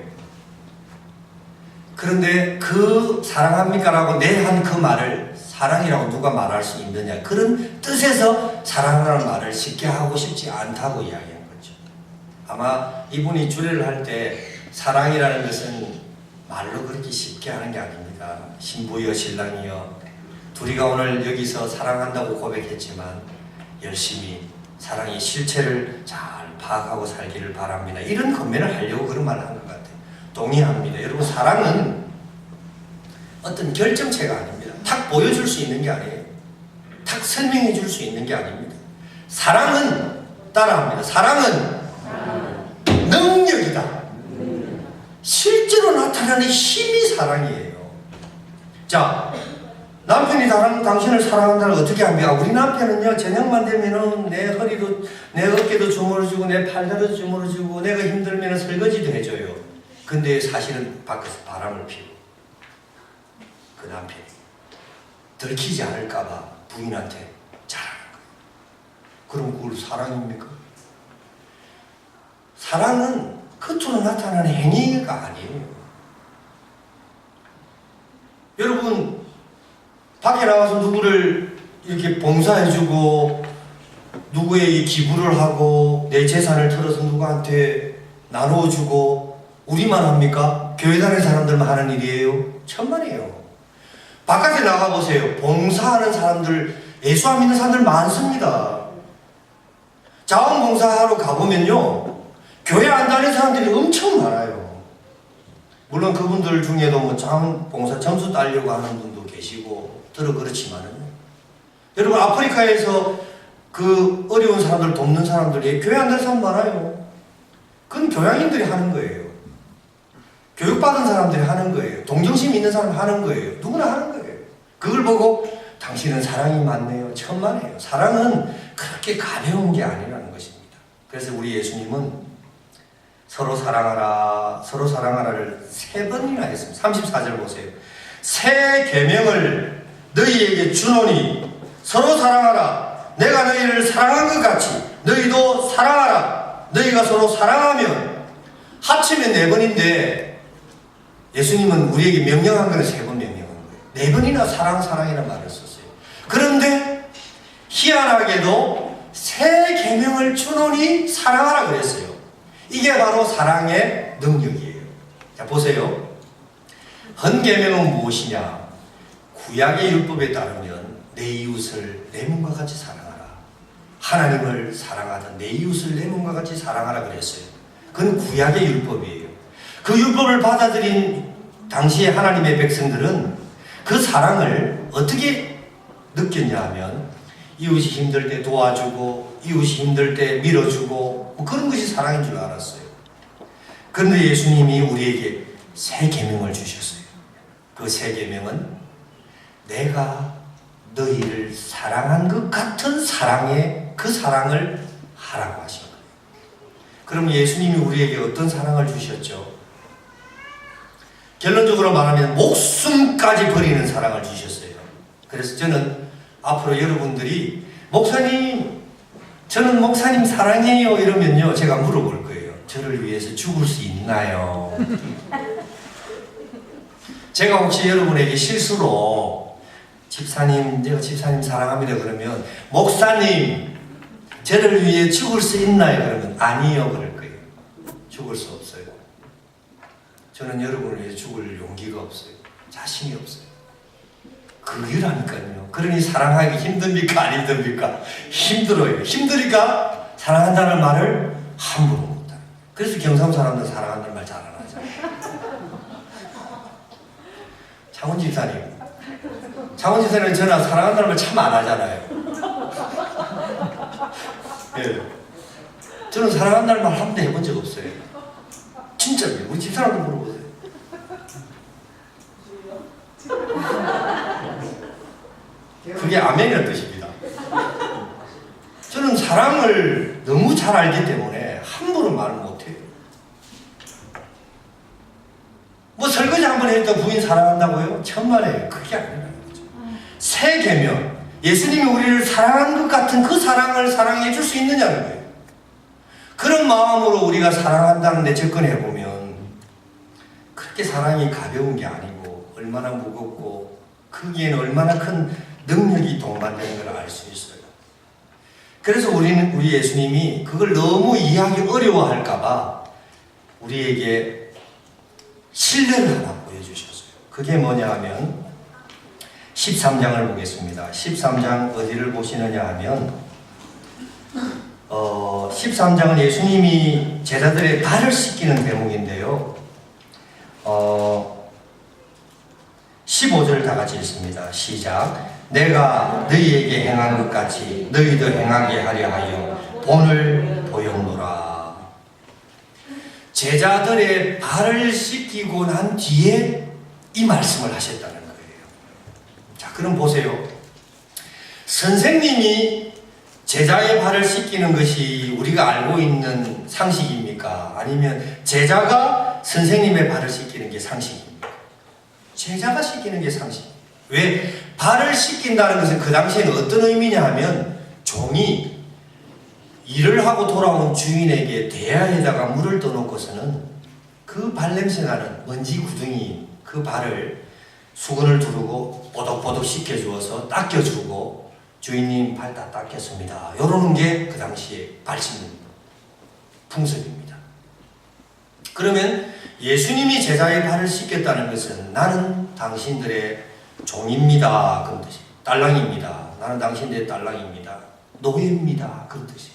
그런데 그 사랑합니까? 라고 네 한 그 말을 사랑이라고 누가 말할 수 있느냐, 그런 뜻에서 사랑하라는 말을 쉽게 하고 싶지 않다고 이야기한 거죠. 아마 이분이 주례를 할 때 사랑이라는 것은 말로 그렇게 쉽게 하는 게 아닙니다. 신부여 신랑이여 둘이가 오늘 여기서 사랑한다고 고백했지만 열심히 사랑의 실체를 잘 파악하고 살기를 바랍니다. 이런 건면을 하려고 그런 말을 한 것 같아요. 동의합니다. 여러분, 사랑은 어떤 결정체가 아닙니다. 탁 보여줄 수 있는 게 아니에요. 탁 설명해 줄 수 있는 게 아닙니다. 사랑은, 따라합니다. 사랑은 능력이다. 실제로 나타나는 힘이 사랑이에요. 자, 남편이 당신을 사랑한다는 어떻게 합니까? 우리 남편은요, 저녁만 되면은 내 허리도, 내 어깨도 주물러주고, 내 팔다리도 주물러주고, 내가 힘들면 설거지도 해줘요. 근데 사실은 밖에서 바람을 피우고, 그 남편이 들키지 않을까봐 부인한테 잘하는 거예요. 그럼 그걸 사랑입니까? 사랑은 겉으로 나타나는 행위가 아니에요. 여러분, 밖에 나가서 누구를 이렇게 봉사해주고 누구에게 기부를 하고 내 재산을 털어서 누구한테 나누어주고 우리만 합니까? 교회 다니는 사람들만 하는 일이에요? 천만에요. 바깥에 나가보세요. 봉사하는 사람들, 예수 안 믿는 사람들 많습니다. 자원봉사하러 가보면요, 교회 안 다니는 사람들이 엄청 많아요. 물론 그분들 중에도 뭐 자원봉사 점수 따려고 하는 분도 계시고 들어 그렇지만은, 여러분, 아프리카에서 그 어려운 사람들 돕는 사람들이 교회 안 다니는 사람 많아요. 그건 교양인들이 하는 거예요. 교육받은 사람들이 하는 거예요. 동정심 있는 사람이 하는 거예요. 누구나 하는 거예요. 그걸 보고 당신은 사랑이 많네요. 천만에요. 사랑은 그렇게 가벼운 게 아니라는 것입니다. 그래서 우리 예수님은 서로 사랑하라, 서로 사랑하라를 3번이나 했습니다. 34절 보세요. 새 계명을 너희에게 주노니 서로 사랑하라. 내가 너희를 사랑한 것 같이 너희도 사랑하라. 너희가 서로 사랑하면, 합치면 4번인데 예수님은 우리에게 명령한 거는 3번 명령한 거예요. 4번이나 사랑이라는 말을 썼어요. 그런데 희한하게도 새 계명을 주노니 사랑하라 그랬어요. 이게 바로 사랑의 능력이에요. 자, 보세요. 헌 계명은 무엇이냐? 구약의 율법에 따르면 내 이웃을 내 몸과 같이 사랑하라. 하나님을 사랑하던 내 이웃을 내 몸과 같이 사랑하라 그랬어요. 그건 구약의 율법이에요. 그 율법을 받아들인 당시의 하나님의 백성들은 그 사랑을 어떻게 느꼈냐 하면, 이웃이 힘들 때 도와주고 이웃이 힘들 때 밀어주고 뭐 그런 것이 사랑인 줄 알았어요. 그런데 예수님이 우리에게 새 계명을 주셨어요. 그 새 계명은 내가 너희를 사랑한 것 같은 사랑의 그 사랑을 하라고 하신 거예요. 그럼 예수님이 우리에게 어떤 사랑을 주셨죠? 결론적으로 말하면 목숨까지 버리는 사랑을 주셨어요. 그래서 저는 앞으로 여러분들이 목사님, 저는 목사님 사랑해요 이러면요, 제가 물어볼 거예요. 저를 위해서 죽을 수 있나요? 제가 혹시 여러분에게 실수로 집사님, 제가 집사님 사랑합니다 그러면 목사님, 저를 위해 죽을 수 있나요? 그러면 아니요 그럴 거예요. 죽을 수 없어요. 저는 여러분을 위해 죽을 용기가 없어요. 자신이 없어요. 그게라니까요. 그러니 사랑하기 힘듭니까? 안 힘듭니까? 힘들어요. 힘드니까 사랑한다는 말을 함부로 못해요. 그래서 경상 사람들 사랑한다는 말 잘 안 하잖아요. 창원 집사님 저는 사랑한다는 말 참 안 하잖아요. 예. 저는 사랑한다는 말 한 번도 해본 적 없어요. 진짜요. 우리 집사람도 물어보세요. 그게 아멘이라는 뜻입니다. 저는 사랑을 너무 잘 알기 때문에 함부로 말을 못해요. 뭐 설거지 한 번 했다 부인 사랑한다고요? 천만에요. 그게 아니라는 거죠. 새 계명, 예수님이 우리를 사랑한 것 같은 그 사랑을 사랑해 줄 수 있느냐는 거예요. 그런 마음으로 우리가 사랑한다는 데 접근해보면 그렇게 사랑이 가벼운 게 아니고 얼마나 무겁고 거기에는 얼마나 큰 능력이 동반되는 걸 알 수 있어요. 그래서 우리 예수님이 그걸 너무 이해하기 어려워할까봐 우리에게 신뢰를 하나 보여주셨어요. 그게 뭐냐 하면 13장을 보겠습니다. 13장 어디를 보시느냐 하면 13장은 예수님이 제자들의 발을 씻기는 대목인데요. 15절을 다 같이 읽습니다. 시작. 내가 너희에게 행한 것 같이 너희도 행하게 하려 하여 본을 보였노라. 제자들의 발을 씻기고 난 뒤에 이 말씀을 하셨다는 거예요. 자, 그럼 보세요. 선생님이 제자의 발을 씻기는 것이 우리가 알고 있는 상식입니까? 아니면 제자가 선생님의 발을 씻기는 게 상식입니까? 제자가 씻기는 게 상식. 왜? 발을 씻긴다는 것은 그 당시에는 어떤 의미냐 하면 종이 일을 하고 돌아온 주인에게 대야에다가 물을 떠놓고서는 그 발냄새 나는 먼지 구덩이 그 발을 수건을 두르고 뽀독뽀독 씻겨주어서 닦여주고 주인님 발 다 닦였습니다. 이러는 게 그 당시에 발 씻는 풍습입니다. 그러면 예수님이 제자의 발을 씻겼다는 것은 나는 당신들의 종입니다. 그런 뜻이에요. 딸랑입니다. 나는 당신들의 딸랑입니다. 노예입니다. 그런 뜻이에요.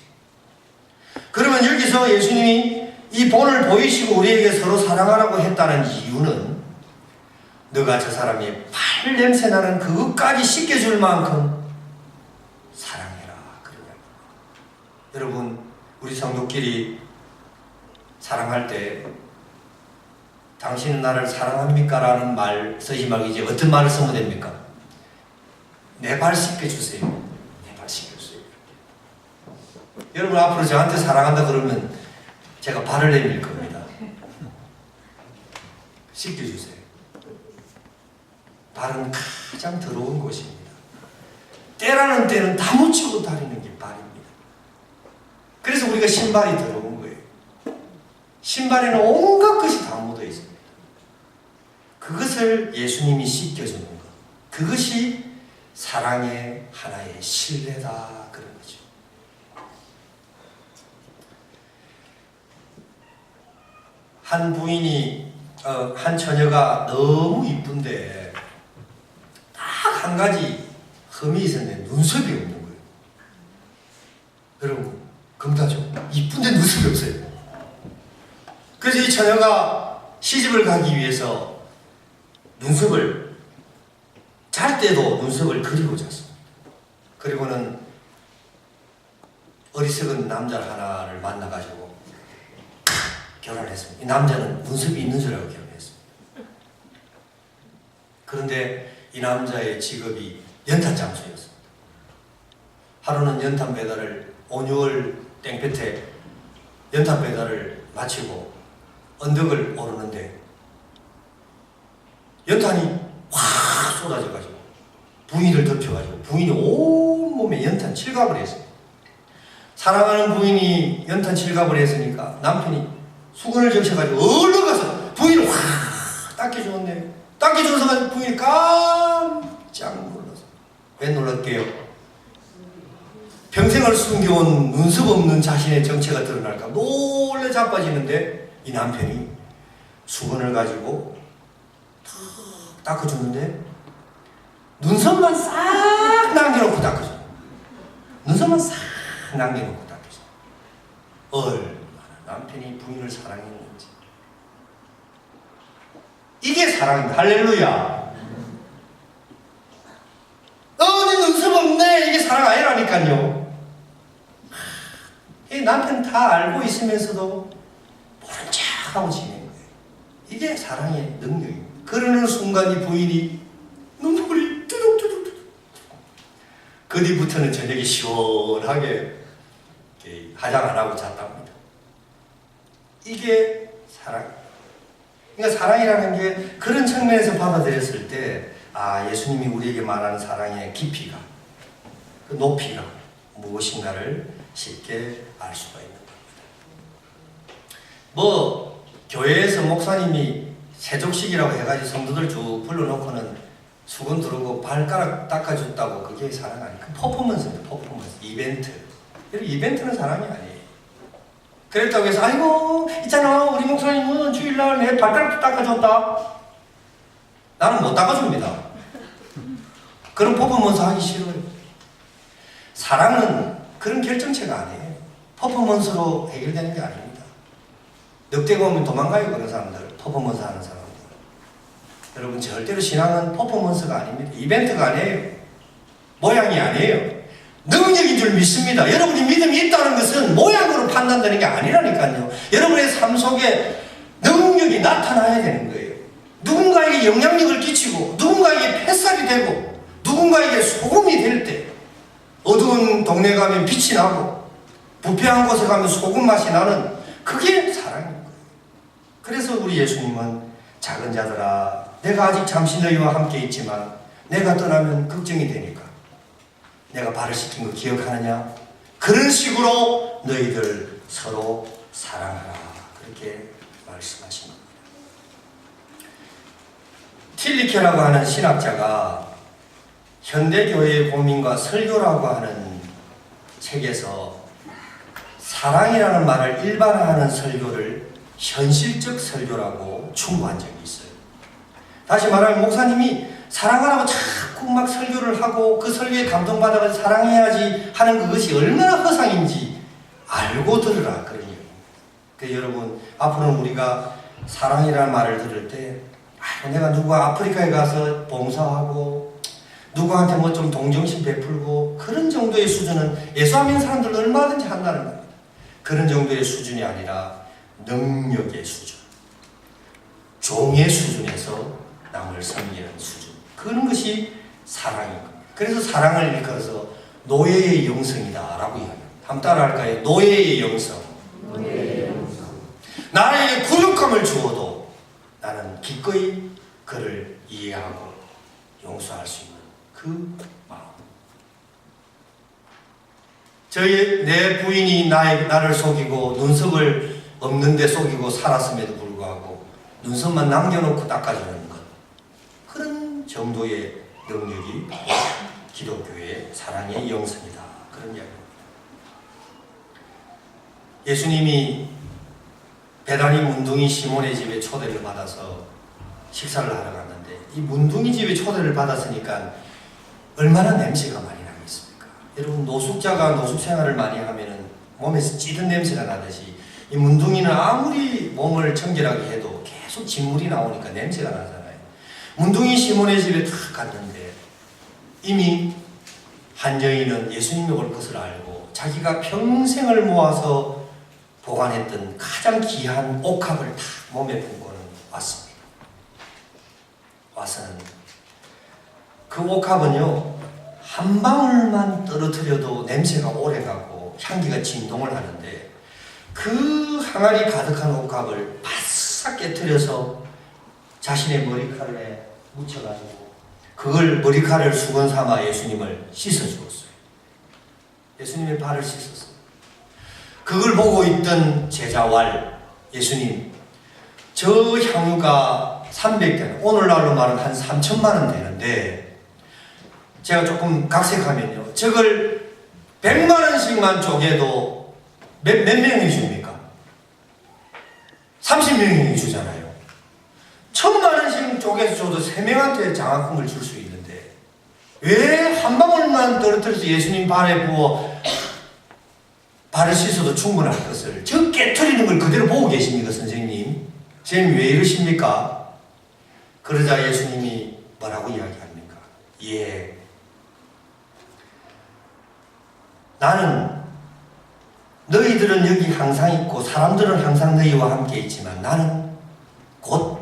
그러면 여기서 예수님이 이 본을 보이시고 우리에게 서로 사랑하라고 했다는 이유는 너가 저 사람이 발 냄새 나는 그것까지 씻겨줄 만큼 사랑해라. 그러냐. 여러분, 우리 성도끼리 사랑할 때 당신은 나를 사랑합니까? 라는 말 쓰지 말고 이제 어떤 말을 쓰면 됩니까? 내 발 씻겨주세요. 내 발 씻겨주세요. 여러분 앞으로 저한테 사랑한다 그러면 제가 발을 내밀 겁니다. 씻겨주세요. 발은 가장 더러운 곳입니다. 때라는 때는 다 묻히고 다니는 게 발입니다. 그래서 우리가 신발이 더러운 거예요. 신발에는 온갖 것이 다 묻어 있습니다. 그것을 예수님이 씻겨주는 것. 그것이 사랑의 하나의 신뢰다. 그런 거죠. 한 부인이 한 처녀가 너무 이쁜데 딱 한 가지 흠이 있었는데 눈썹이 없는 거예요. 여러분 금다죠? 이쁜데 눈썹이 없어요. 그래서 이 처녀가 시집을 가기 위해서 눈썹을 잘 때도 눈썹을 그리고 잤습니다. 그리고는 어리석은 남자 하나를 만나가지고 결혼했습니다. 이 남자는 눈썹이 있는 줄 알고 결혼했습니다. 그런데 이 남자의 직업이 연탄 장수였습니다. 하루는 연탄 배달을 5, 6월 땡볕에 연탄 배달을 마치고 언덕을 오르는데 연탄이 확 쏟아져가지고 부인을 덮쳐가지고 부인이 온몸에 연탄 칠갑을 했어요. 사랑하는 부인이 연탄 칠갑을 했으니까 남편이 수건을 적셔가지고 얼른 가서 부인을 확 닦여주었네요. 닦여줘서 부인이 깜짝 놀라서. 왜 놀랄게요? 평생을 숨겨온 눈썹 없는 자신의 정체가 드러날까 놀래 자빠지는데 이 남편이 수건을 가지고 탁 닦아주는데 눈썹만 싹 남겨놓고 닦아줘. 눈썹만 싹 남겨놓고 닦아줘. 얼마나 남편이 부인을 사랑했는지. 이게 사랑입니다. 할렐루야. 어디 눈썹 없네. 이게 사랑 아니라니까요. 이 남편 다 알고 있으면서도 모른 척하고 지내는 거예요. 이게 사랑의 능력입니다. 그러는 순간 이 부인이 눈물이 뚜둑뚜둑. 그 뒤부터는 저녁에 시원하게 화장 안 하고 잤답니다. 이게 사랑. 그러니까 사랑이라는 게 그런 측면에서 받아들였을 때 예수님이 우리에게 말하는 사랑의 깊이가, 그 높이가 무엇인가를 쉽게 알 수가 있는 겁니다. 교회에서 목사님이 세족식이라고 해가지고 성도들 쭉 불러놓고는 수건 두르고 발가락 닦아줬다고 그게 사랑 아니에요. 그 퍼포먼스입니다. 퍼포먼스, 이벤트. 이벤트는 사랑이 아니에요. 그랬다고 해서 아이고 있잖아 우리 목사님은 주일날 내 발가락도 닦아줬다. 나는 못 닦아줍니다. 그런 퍼포먼스 하기 싫어요. 사랑은 그런 결정체가 아니에요. 퍼포먼스로 해결되는 게 아닙니다. 늑대가 오면 도망가요. 그런 사람들, 퍼포먼스 하는 사람들. 여러분 절대로 신앙은 퍼포먼스가 아닙니다. 이벤트가 아니에요. 모양이 아니에요. 능력인 줄 믿습니다. 여러분이 믿음이 있다는 것은 모양으로 판단되는 게 아니라니까요. 여러분의 삶 속에 능력이 나타나야 되는 거예요. 누군가에게 영향력을 끼치고 누군가에게 햇살이 되고 누군가에게 소금이 될 때 어두운 동네 가면 빛이 나고 부패한 곳에 가면 소금 맛이 나는 그게 사랑인 거예요. 그래서 우리 예수님은 작은 자들아 내가 아직 잠시 너희와 함께 있지만 내가 떠나면 걱정이 되니까 내가 발을 씻긴 거 기억하느냐? 그런 식으로 너희들 서로 사랑하라. 그렇게 말씀하신 겁니다. 틸리케라고 하는 신학자가 현대교회의 고민과 설교라고 하는 책에서 사랑이라는 말을 일반화하는 설교를 현실적 설교라고 충고한 적이 있어요. 다시 말하면 목사님이 사랑하라고 자꾸 막 설교를 하고 그 설교에 감동받아서 사랑해야지 하는 그것이 얼마나 허상인지 알고 들으라 그런 얘기입니다. 그래서 여러분 앞으로는 우리가 사랑이라는 말을 들을 때 내가 누가 아프리카에 가서 봉사하고 누구한테 뭐 좀 동정심 베풀고 그런 정도의 수준은 예수하는 사람들은 얼마든지 한다는 겁니다. 그런 정도의 수준이 아니라 능력의 수준, 종의 수준에서 남을 섬기는 수준, 그런 것이 사랑인 겁니다. 그래서 사랑을 일컬어서 노예의 영성이다 라고 이야기합니다. 한번 따라할까요? 노예의 영성. 나에게 굴욕감을 주어도 나는 기꺼이 그를 이해하고 용서할 수 있는 그 마음. 내 부인이 나를 속이고 눈썹을 없는데 속이고 살았음에도 불구하고 눈썹만 남겨놓고 닦아주는 것, 그런 정도의 능력이 기독교의 사랑의 영성이다. 그런 이야기입니다. 예수님이 베다니 문둥이 시몬의 집에 초대를 받아서 식사를 하러 갔는데 이 문둥이 집에 초대를 받았으니까 얼마나 냄새가 많이 나겠습니까? 여러분 노숙자가 노숙 생활을 많이 하면은 몸에서 찌든 냄새가 나듯이 이 문둥이는 아무리 몸을 청결하게 해도 계속 진물이 나오니까 냄새가 나잖아요. 문둥이 시몬의 집에 탁 갔는데 이미 한 여인은 예수님이 올 것을 알고 자기가 평생을 모아서 보관했던 가장 귀한 옥합을 다 몸에 품고는 왔습니다. 와서는 그 옥합은요 한 방울만 떨어뜨려도 냄새가 오래가고 향기가 진동을 하는데 그 항아리 가득한 옥합을 바싹 깨트려서 자신의 머리칼에 묻혀가지고 그걸 머리카락을 수건 삼아 예수님을 씻어주었어요. 예수님의 발을 씻었어요. 그걸 보고 있던 제자왈 예수님, 저 향유가 300대나 오늘날로 말하면 한 3천만 원 되는데 제가 조금 각색하면요, 저걸 100만 원씩만 쪼개도 몇 명이 줍니까? 30명이 주잖아요. 1000만 원씩 쪼개서 줘도 3명한테 장학금을 줄 수 있는데 왜 한 방울만 떨어뜨려서 예수님 발에 부어 발을 씻어도 충분할 것을 저 깨트리는 걸 그대로 보고 계십니까, 선생님? 선생님 왜 이러십니까? 그러자 예수님이 뭐라고 이야기합니까? 예, 나는 너희들은 여기 항상 있고 사람들은 항상 너희와 함께 있지만 나는 곧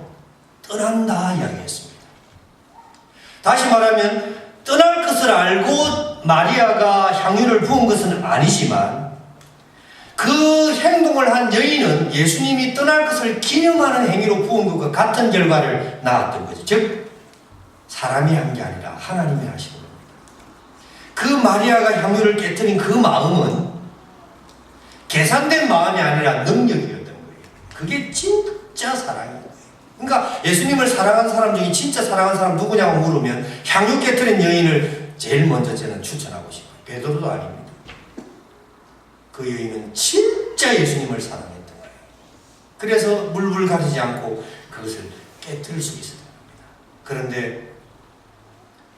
떠난다 이야기했습니다. 다시 말하면 떠날 것을 알고 마리아가 향유를 부은 것은 아니지만 그 행동을 한 여인은 예수님이 떠날 것을 기념하는 행위로 부은 것과 같은 결과를 낳았던 거죠. 즉 사람이 한 게 아니라 하나님이 하신 겁니다. 그 마리아가 향유를 깨뜨린 그 마음은 계산된 마음이 아니라 능력이었던 거예요. 그게 진짜 사랑이에요. 그러니까 예수님을 사랑한 사람 중에 진짜 사랑한 사람 누구냐고 물으면 향유 깨뜨린 여인을 제일 먼저 저는 추천하고 싶어요. 베드로도 아닙니다. 그 여인은 진짜 예수님을 사랑했던 거예요. 그래서 물불 가리지 않고 그것을 깨뜨릴 수 있었던 겁니다. 그런데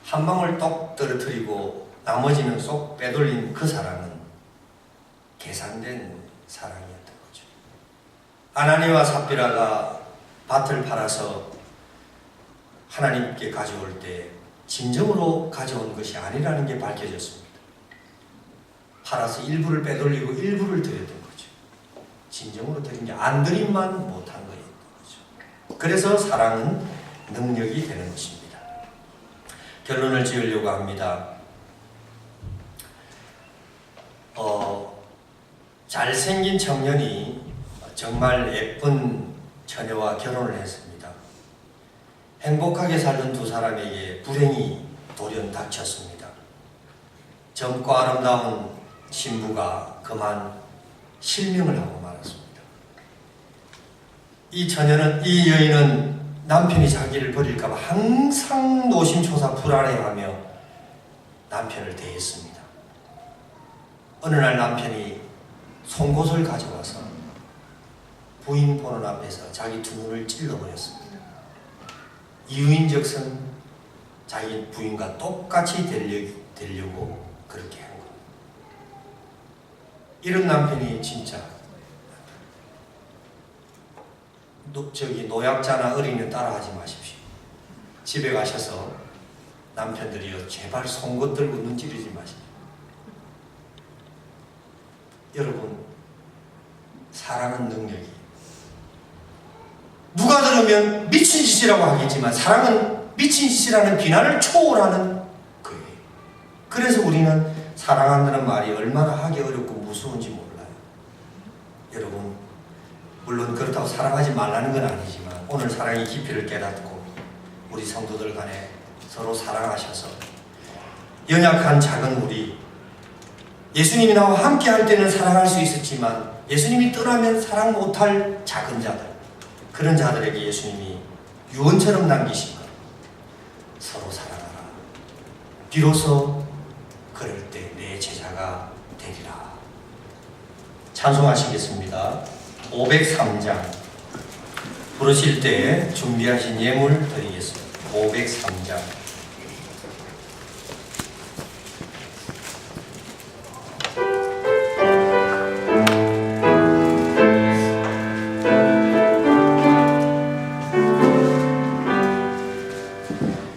한 방울 똑 떨어뜨리고 나머지는 쏙 빼돌린 그 사랑은 계산된 사랑이었던 거죠. 아나니와 삽비라가 밭을 팔아서 하나님께 가져올 때 진정으로 가져온 것이 아니라는 게 밝혀졌습니다. 팔아서 일부를 빼돌리고 일부를 드렸던 거죠. 진정으로 드린 게 안 드림만 못한 거였던 거죠. 그래서 사랑은 능력이 되는 것입니다. 결론을 지으려고 합니다. 잘생긴 청년이 정말 예쁜 처녀와 결혼을 했습니다. 행복하게 살던 두 사람에게 불행이 돌연 닥쳤습니다. 젊고 아름다운 신부가 그만 실명을 하고 말았습니다. 이 여인은 남편이 자기를 버릴까 봐 항상 노심초사 불안해하며 남편을 대했습니다. 어느 날 남편이 송곳을 가져와서 부인 보는 앞에서 자기 두 눈을 찔러버렸습니다. 이유인즉슨 자기 부인과 똑같이 되려고 그렇게 한 겁니다. 이런 남편이 진짜 노약자나 어린이는 따라하지 마십시오. 집에 가셔서 남편들이요, 제발 송곳 들고 눈 찌르지 마십시오. 여러분, 사랑은 능력이 누가 들으면 미친 짓이라고 하겠지만 사랑은 미친 짓이라는 비난을 초월하는 거예요. 그래서 우리는 사랑한다는 말이 얼마나 하기 어렵고 무서운지 몰라요. 여러분, 물론 그렇다고 사랑하지 말라는 건 아니지만 오늘 사랑의 깊이를 깨닫고 우리 성도들 간에 서로 사랑하셔서 연약한 작은 우리, 예수님이 나와 함께 할 때는 사랑할 수 있었지만 예수님이 떠나면 사랑 못할 작은 자들, 그런 자들에게 예수님이 유언처럼 남기신 것, 서로 사랑하라. 비로소 그럴 때 내 제자가 되리라. 찬송하시겠습니다. 503장 부르실 때 준비하신 예물 드리겠습니다. 503장.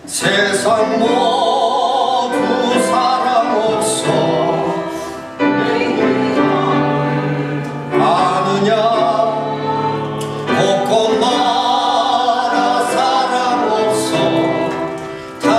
세상 모두 사랑 없어 아느냐 곳곳마다 사랑 없어 다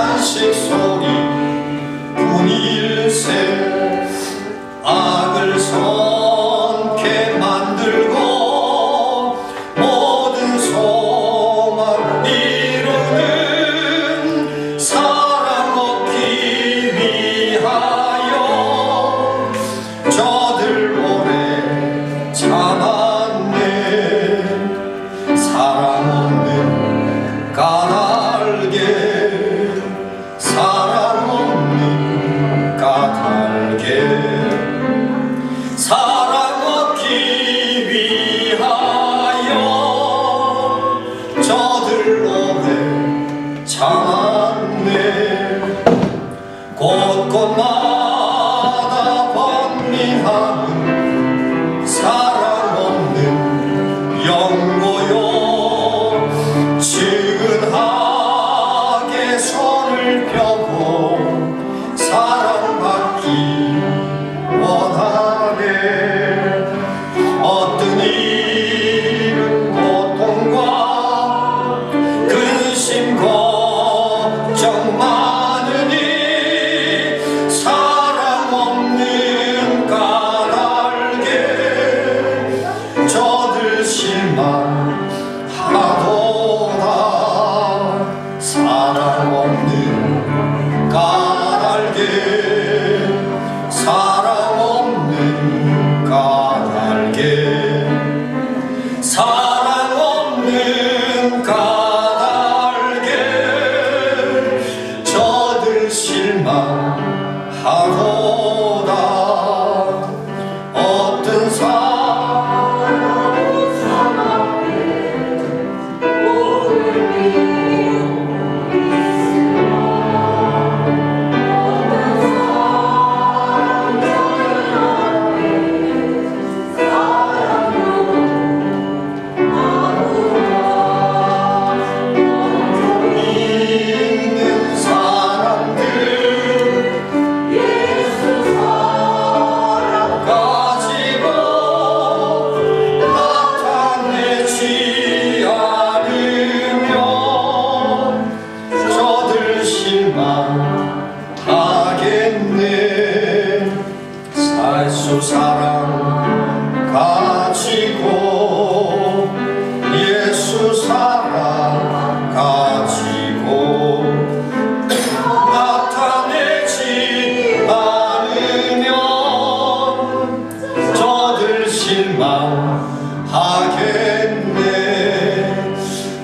실망하겠네.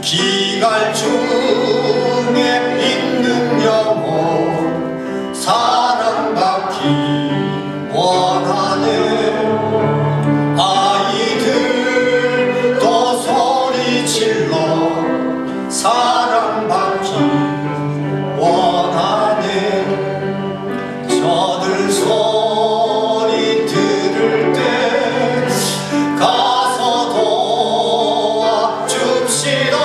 기갈 중에 있는 영혼 사랑받기 원하네. 아이들도 소리질러 사랑받기 원하네. 저들 소리 들을 때 가서 도와줍시다.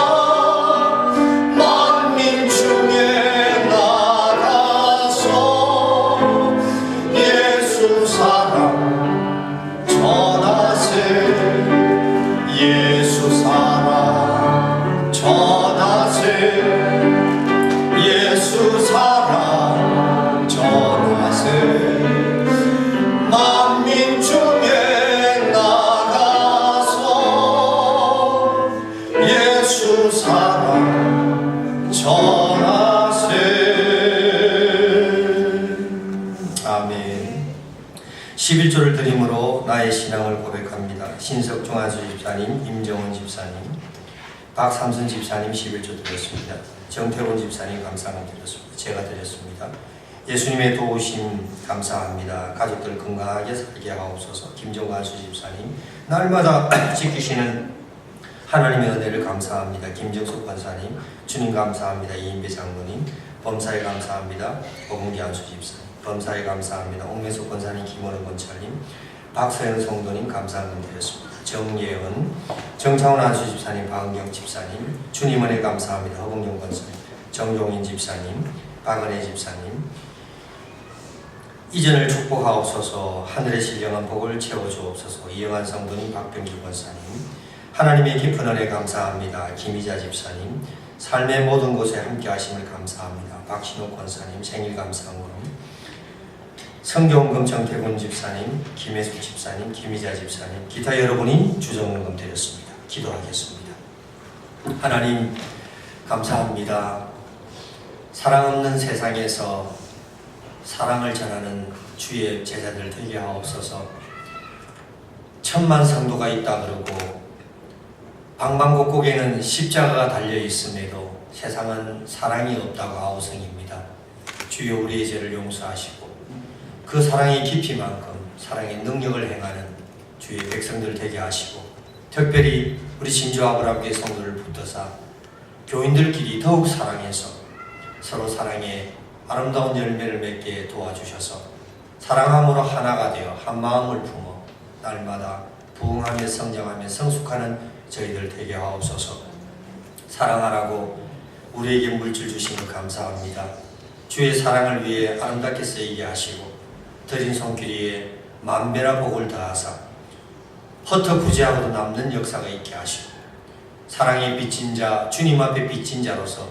만민 중에 나가서 예수 사랑 전하세. 예수 사랑 전하세. 예수 사랑 전하세. 만민 중에 나가서 예수 사랑 전하세. 아멘. 11조를 드림으로 나의 신앙을 고백합니다. 신석종한수 집사님, 임정훈 집사님, 박삼선 집사님 11조 드렸습니다. 정태곤 집사님 감사함 드렸습니다. 제가 드렸습니다. 예수님의 도우심 감사합니다. 가족들 건강하게 살게 하옵소서. 김정관수 집사님, 날마다 지키시는 하나님의 은혜를 감사합니다. 김정숙 권사님, 주님 감사합니다. 이인배 장로님, 범사에 감사합니다. 오봉기 안수 집사님, 범사에 감사합니다. 옥매숙 권사님, 김원우 권찰님, 박서영 성도님 감사함 드렸습니다. 정예은, 정창훈 안수 집사님, 박은경 집사님, 주님 은혜 감사합니다. 허봉영 권사님, 정종인 집사님, 박은혜 집사님, 이전을 축복하옵소서. 하늘의 신령한 복을 채워주옵소서. 이영환 성도님, 박병길 권사님, 하나님의 깊은 은혜 감사합니다. 김희자 집사님, 삶의 모든 곳에 함께 하심을 감사합니다. 박신욱 권사님, 생일 감사함으로 성경금 정태군 집사님, 김혜숙 집사님, 김희자 집사님, 기타 여러분이 주정금 드렸습니다. 기도하겠습니다. 하나님 감사합니다. 사랑 없는 세상에서 사랑을 전하는 주의 제자들 되게 하옵소서. 천만 성도가 있다 그러고 방방곡곡에는 십자가가 달려 있음에도 세상은 사랑이 없다고 아우성입니다. 주여 우리의 죄를 용서하시고 그 사랑의 깊이만큼 사랑의 능력을 행하는 주의 백성들 되게 하시고, 특별히 우리 진주 아브라함교회 성도를 붙드사 교인들끼리 더욱 사랑해서 서로 사랑의 아름다운 열매를 맺게 도와주셔서 사랑함으로 하나가 되어 한 마음을 품어 날마다 부흥하며 성장하며 성숙하는 저희들 되게 하옵소서. 사랑하라고 우리에게 물질 주시니 감사합니다. 주의 사랑을 위해 아름답게 쓰이게 하시고 드린 손길이에 만배나 복을 더하사 허터부지하고도 남는 역사가 있게 하시고 사랑의 빚진 자, 주님 앞에 빚진 자로서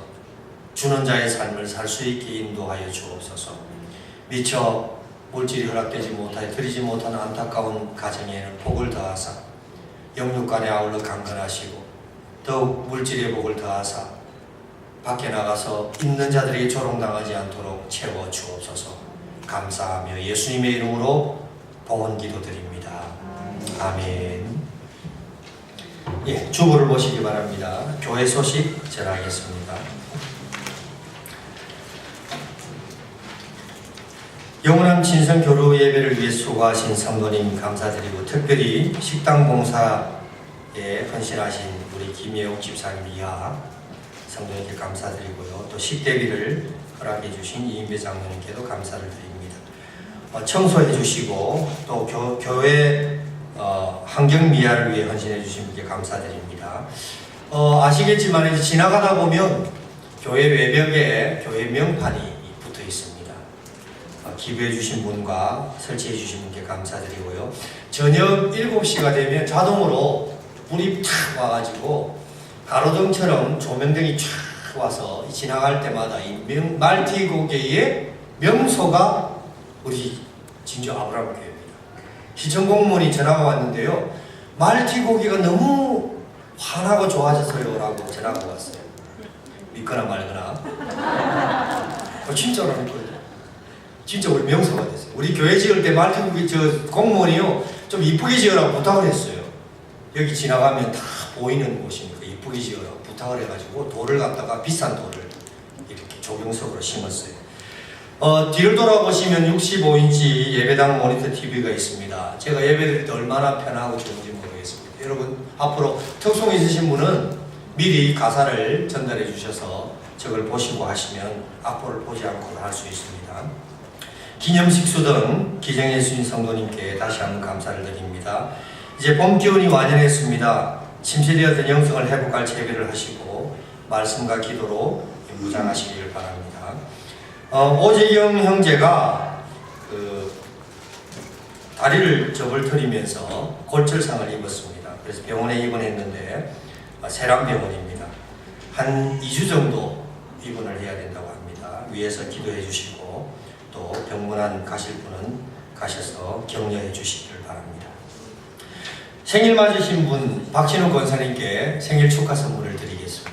주는 자의 삶을 살 수 있게 인도하여 주옵소서. 미처 물질이 허락되지 못하여 드리지 못하는 안타까운 가정에는 복을 더하사 영육간에 아울러 강건하시고 더욱 물질의 복을 더하사 밖에 나가서 있는 자들에게 조롱당하지 않도록 채워 주옵소서. 감사하며 예수님의 이름으로 봉헌 기도드립니다. 아멘. 예, 주보를 보시기 바랍니다. 교회 소식 전하겠습니다. 영원한 친선 교류 예배를 위해 수고하신 성도님 감사드리고, 특별히 식당 봉사에 헌신하신 우리 김예옥 집사님 이하 성도님께 감사드리고요. 또 식대비를 허락해 주신 이인배 장로님께도 감사를 드립니다. 청소해 주시고 또 교회 환경 미화를 위해 헌신해 주신 분께 감사드립니다. 아시겠지만 이제 지나가다 보면 교회 외벽에 교회 명판이 붙어 있습니다. 기부해 주신 분과 설치해 주신 분께 감사드리고요. 저녁 7시가 되면 자동으로 불이 탁 와가지고 가로등처럼 조명등이 쫙 와서 지나갈 때마다 이 말티고개의 명소가 우리 진주 아브라함 교회입니다. 시청 공무원이 전화가 왔는데요. 말티고기가 너무 환하고 좋아져서요 라고 전화가 왔어요. 믿거나 말거나. 진짜로 믿거든요. 진짜 우리 명소가 됐어요. 우리 교회 지을 때 말티고기 저 공무원이요 좀 이쁘게 지으라고 부탁을 했어요. 여기 지나가면 다 보이는 곳이니까 이쁘게 지으라고 부탁을 해가지고 돌을 갖다가 비싼 돌을 이렇게 조경석으로 심었어요. 뒤를 돌아보시면 65인치 예배당 모니터 TV가 있습니다. 제가 예배드릴 때 얼마나 편하고 좋은지 모르겠습니다. 여러분 앞으로 특송 있으신 분은 미리 가사를 전달해 주셔서 저걸 보시고 하시면 악보를 보지 않고 할 수 있습니다. 기념식수 등 기정예수님 성도님께 다시 한번 감사를 드립니다. 이제 봄 기운이 완연했습니다. 침체되었던 영성을 회복할 재배를 하시고 말씀과 기도로 무장하시기를 바랍니다. 오재경 형제가 다리를 접을터리면서 골절상을 입었습니다. 그래서 병원에 입원했는데 세람병원입니다. 한 2주 정도 입원을 해야 된다고 합니다. 위에서 기도해 주시고 또 병문안 가실 분은 가셔서 격려해 주시기를 바랍니다. 생일 맞으신 분 박진우 권사님께 생일 축하 선물을 드리겠습니다.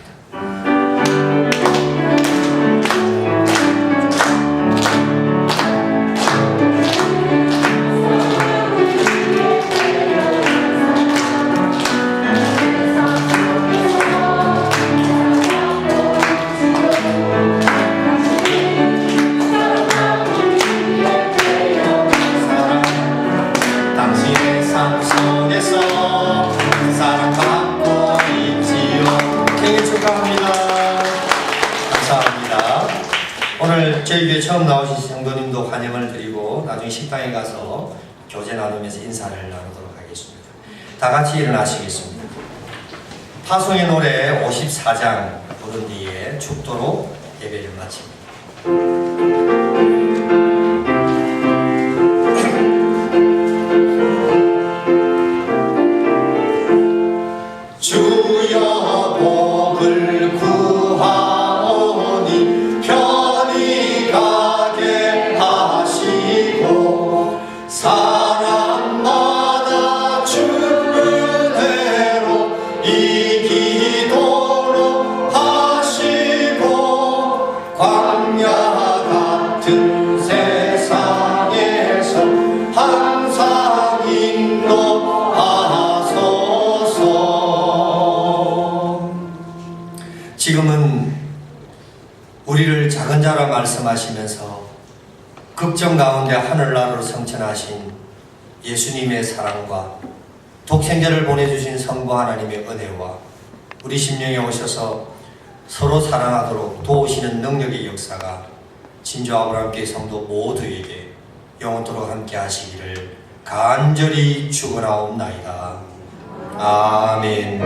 당신의 삶 속에서 사랑받고 있지요. 생일 축하합니다. 감사합니다. 오늘 저희 교회 처음 나오신 성도님도 환영을 드리고 나중에 식당에 가서 교제 나누면서 인사를 나누도록 하겠습니다. 다 같이 일어나시겠습니다. 파송의 노래 54장 부른 뒤에 축도로 예배를 마칩니다. 주여 복을 구하오니 편히 가게 하시고 사람마다 주문대로 이기도록 하시고 광야 같은 세상에서 항상 인도하소서. 지금은 우리를 작은 자라 말씀하시면서 걱정 가운데 하늘나라로 성천하신 예수님의 사랑과 독생자를 보내주신 성부 하나님의 은혜와 우리 심령에 오셔서 서로 사랑하도록 도우시는 능력의 역사가 진주 아브라함교회 성도 모두에게 영원토록 함께 하시기를 간절히 축원하옵나이다. 아멘.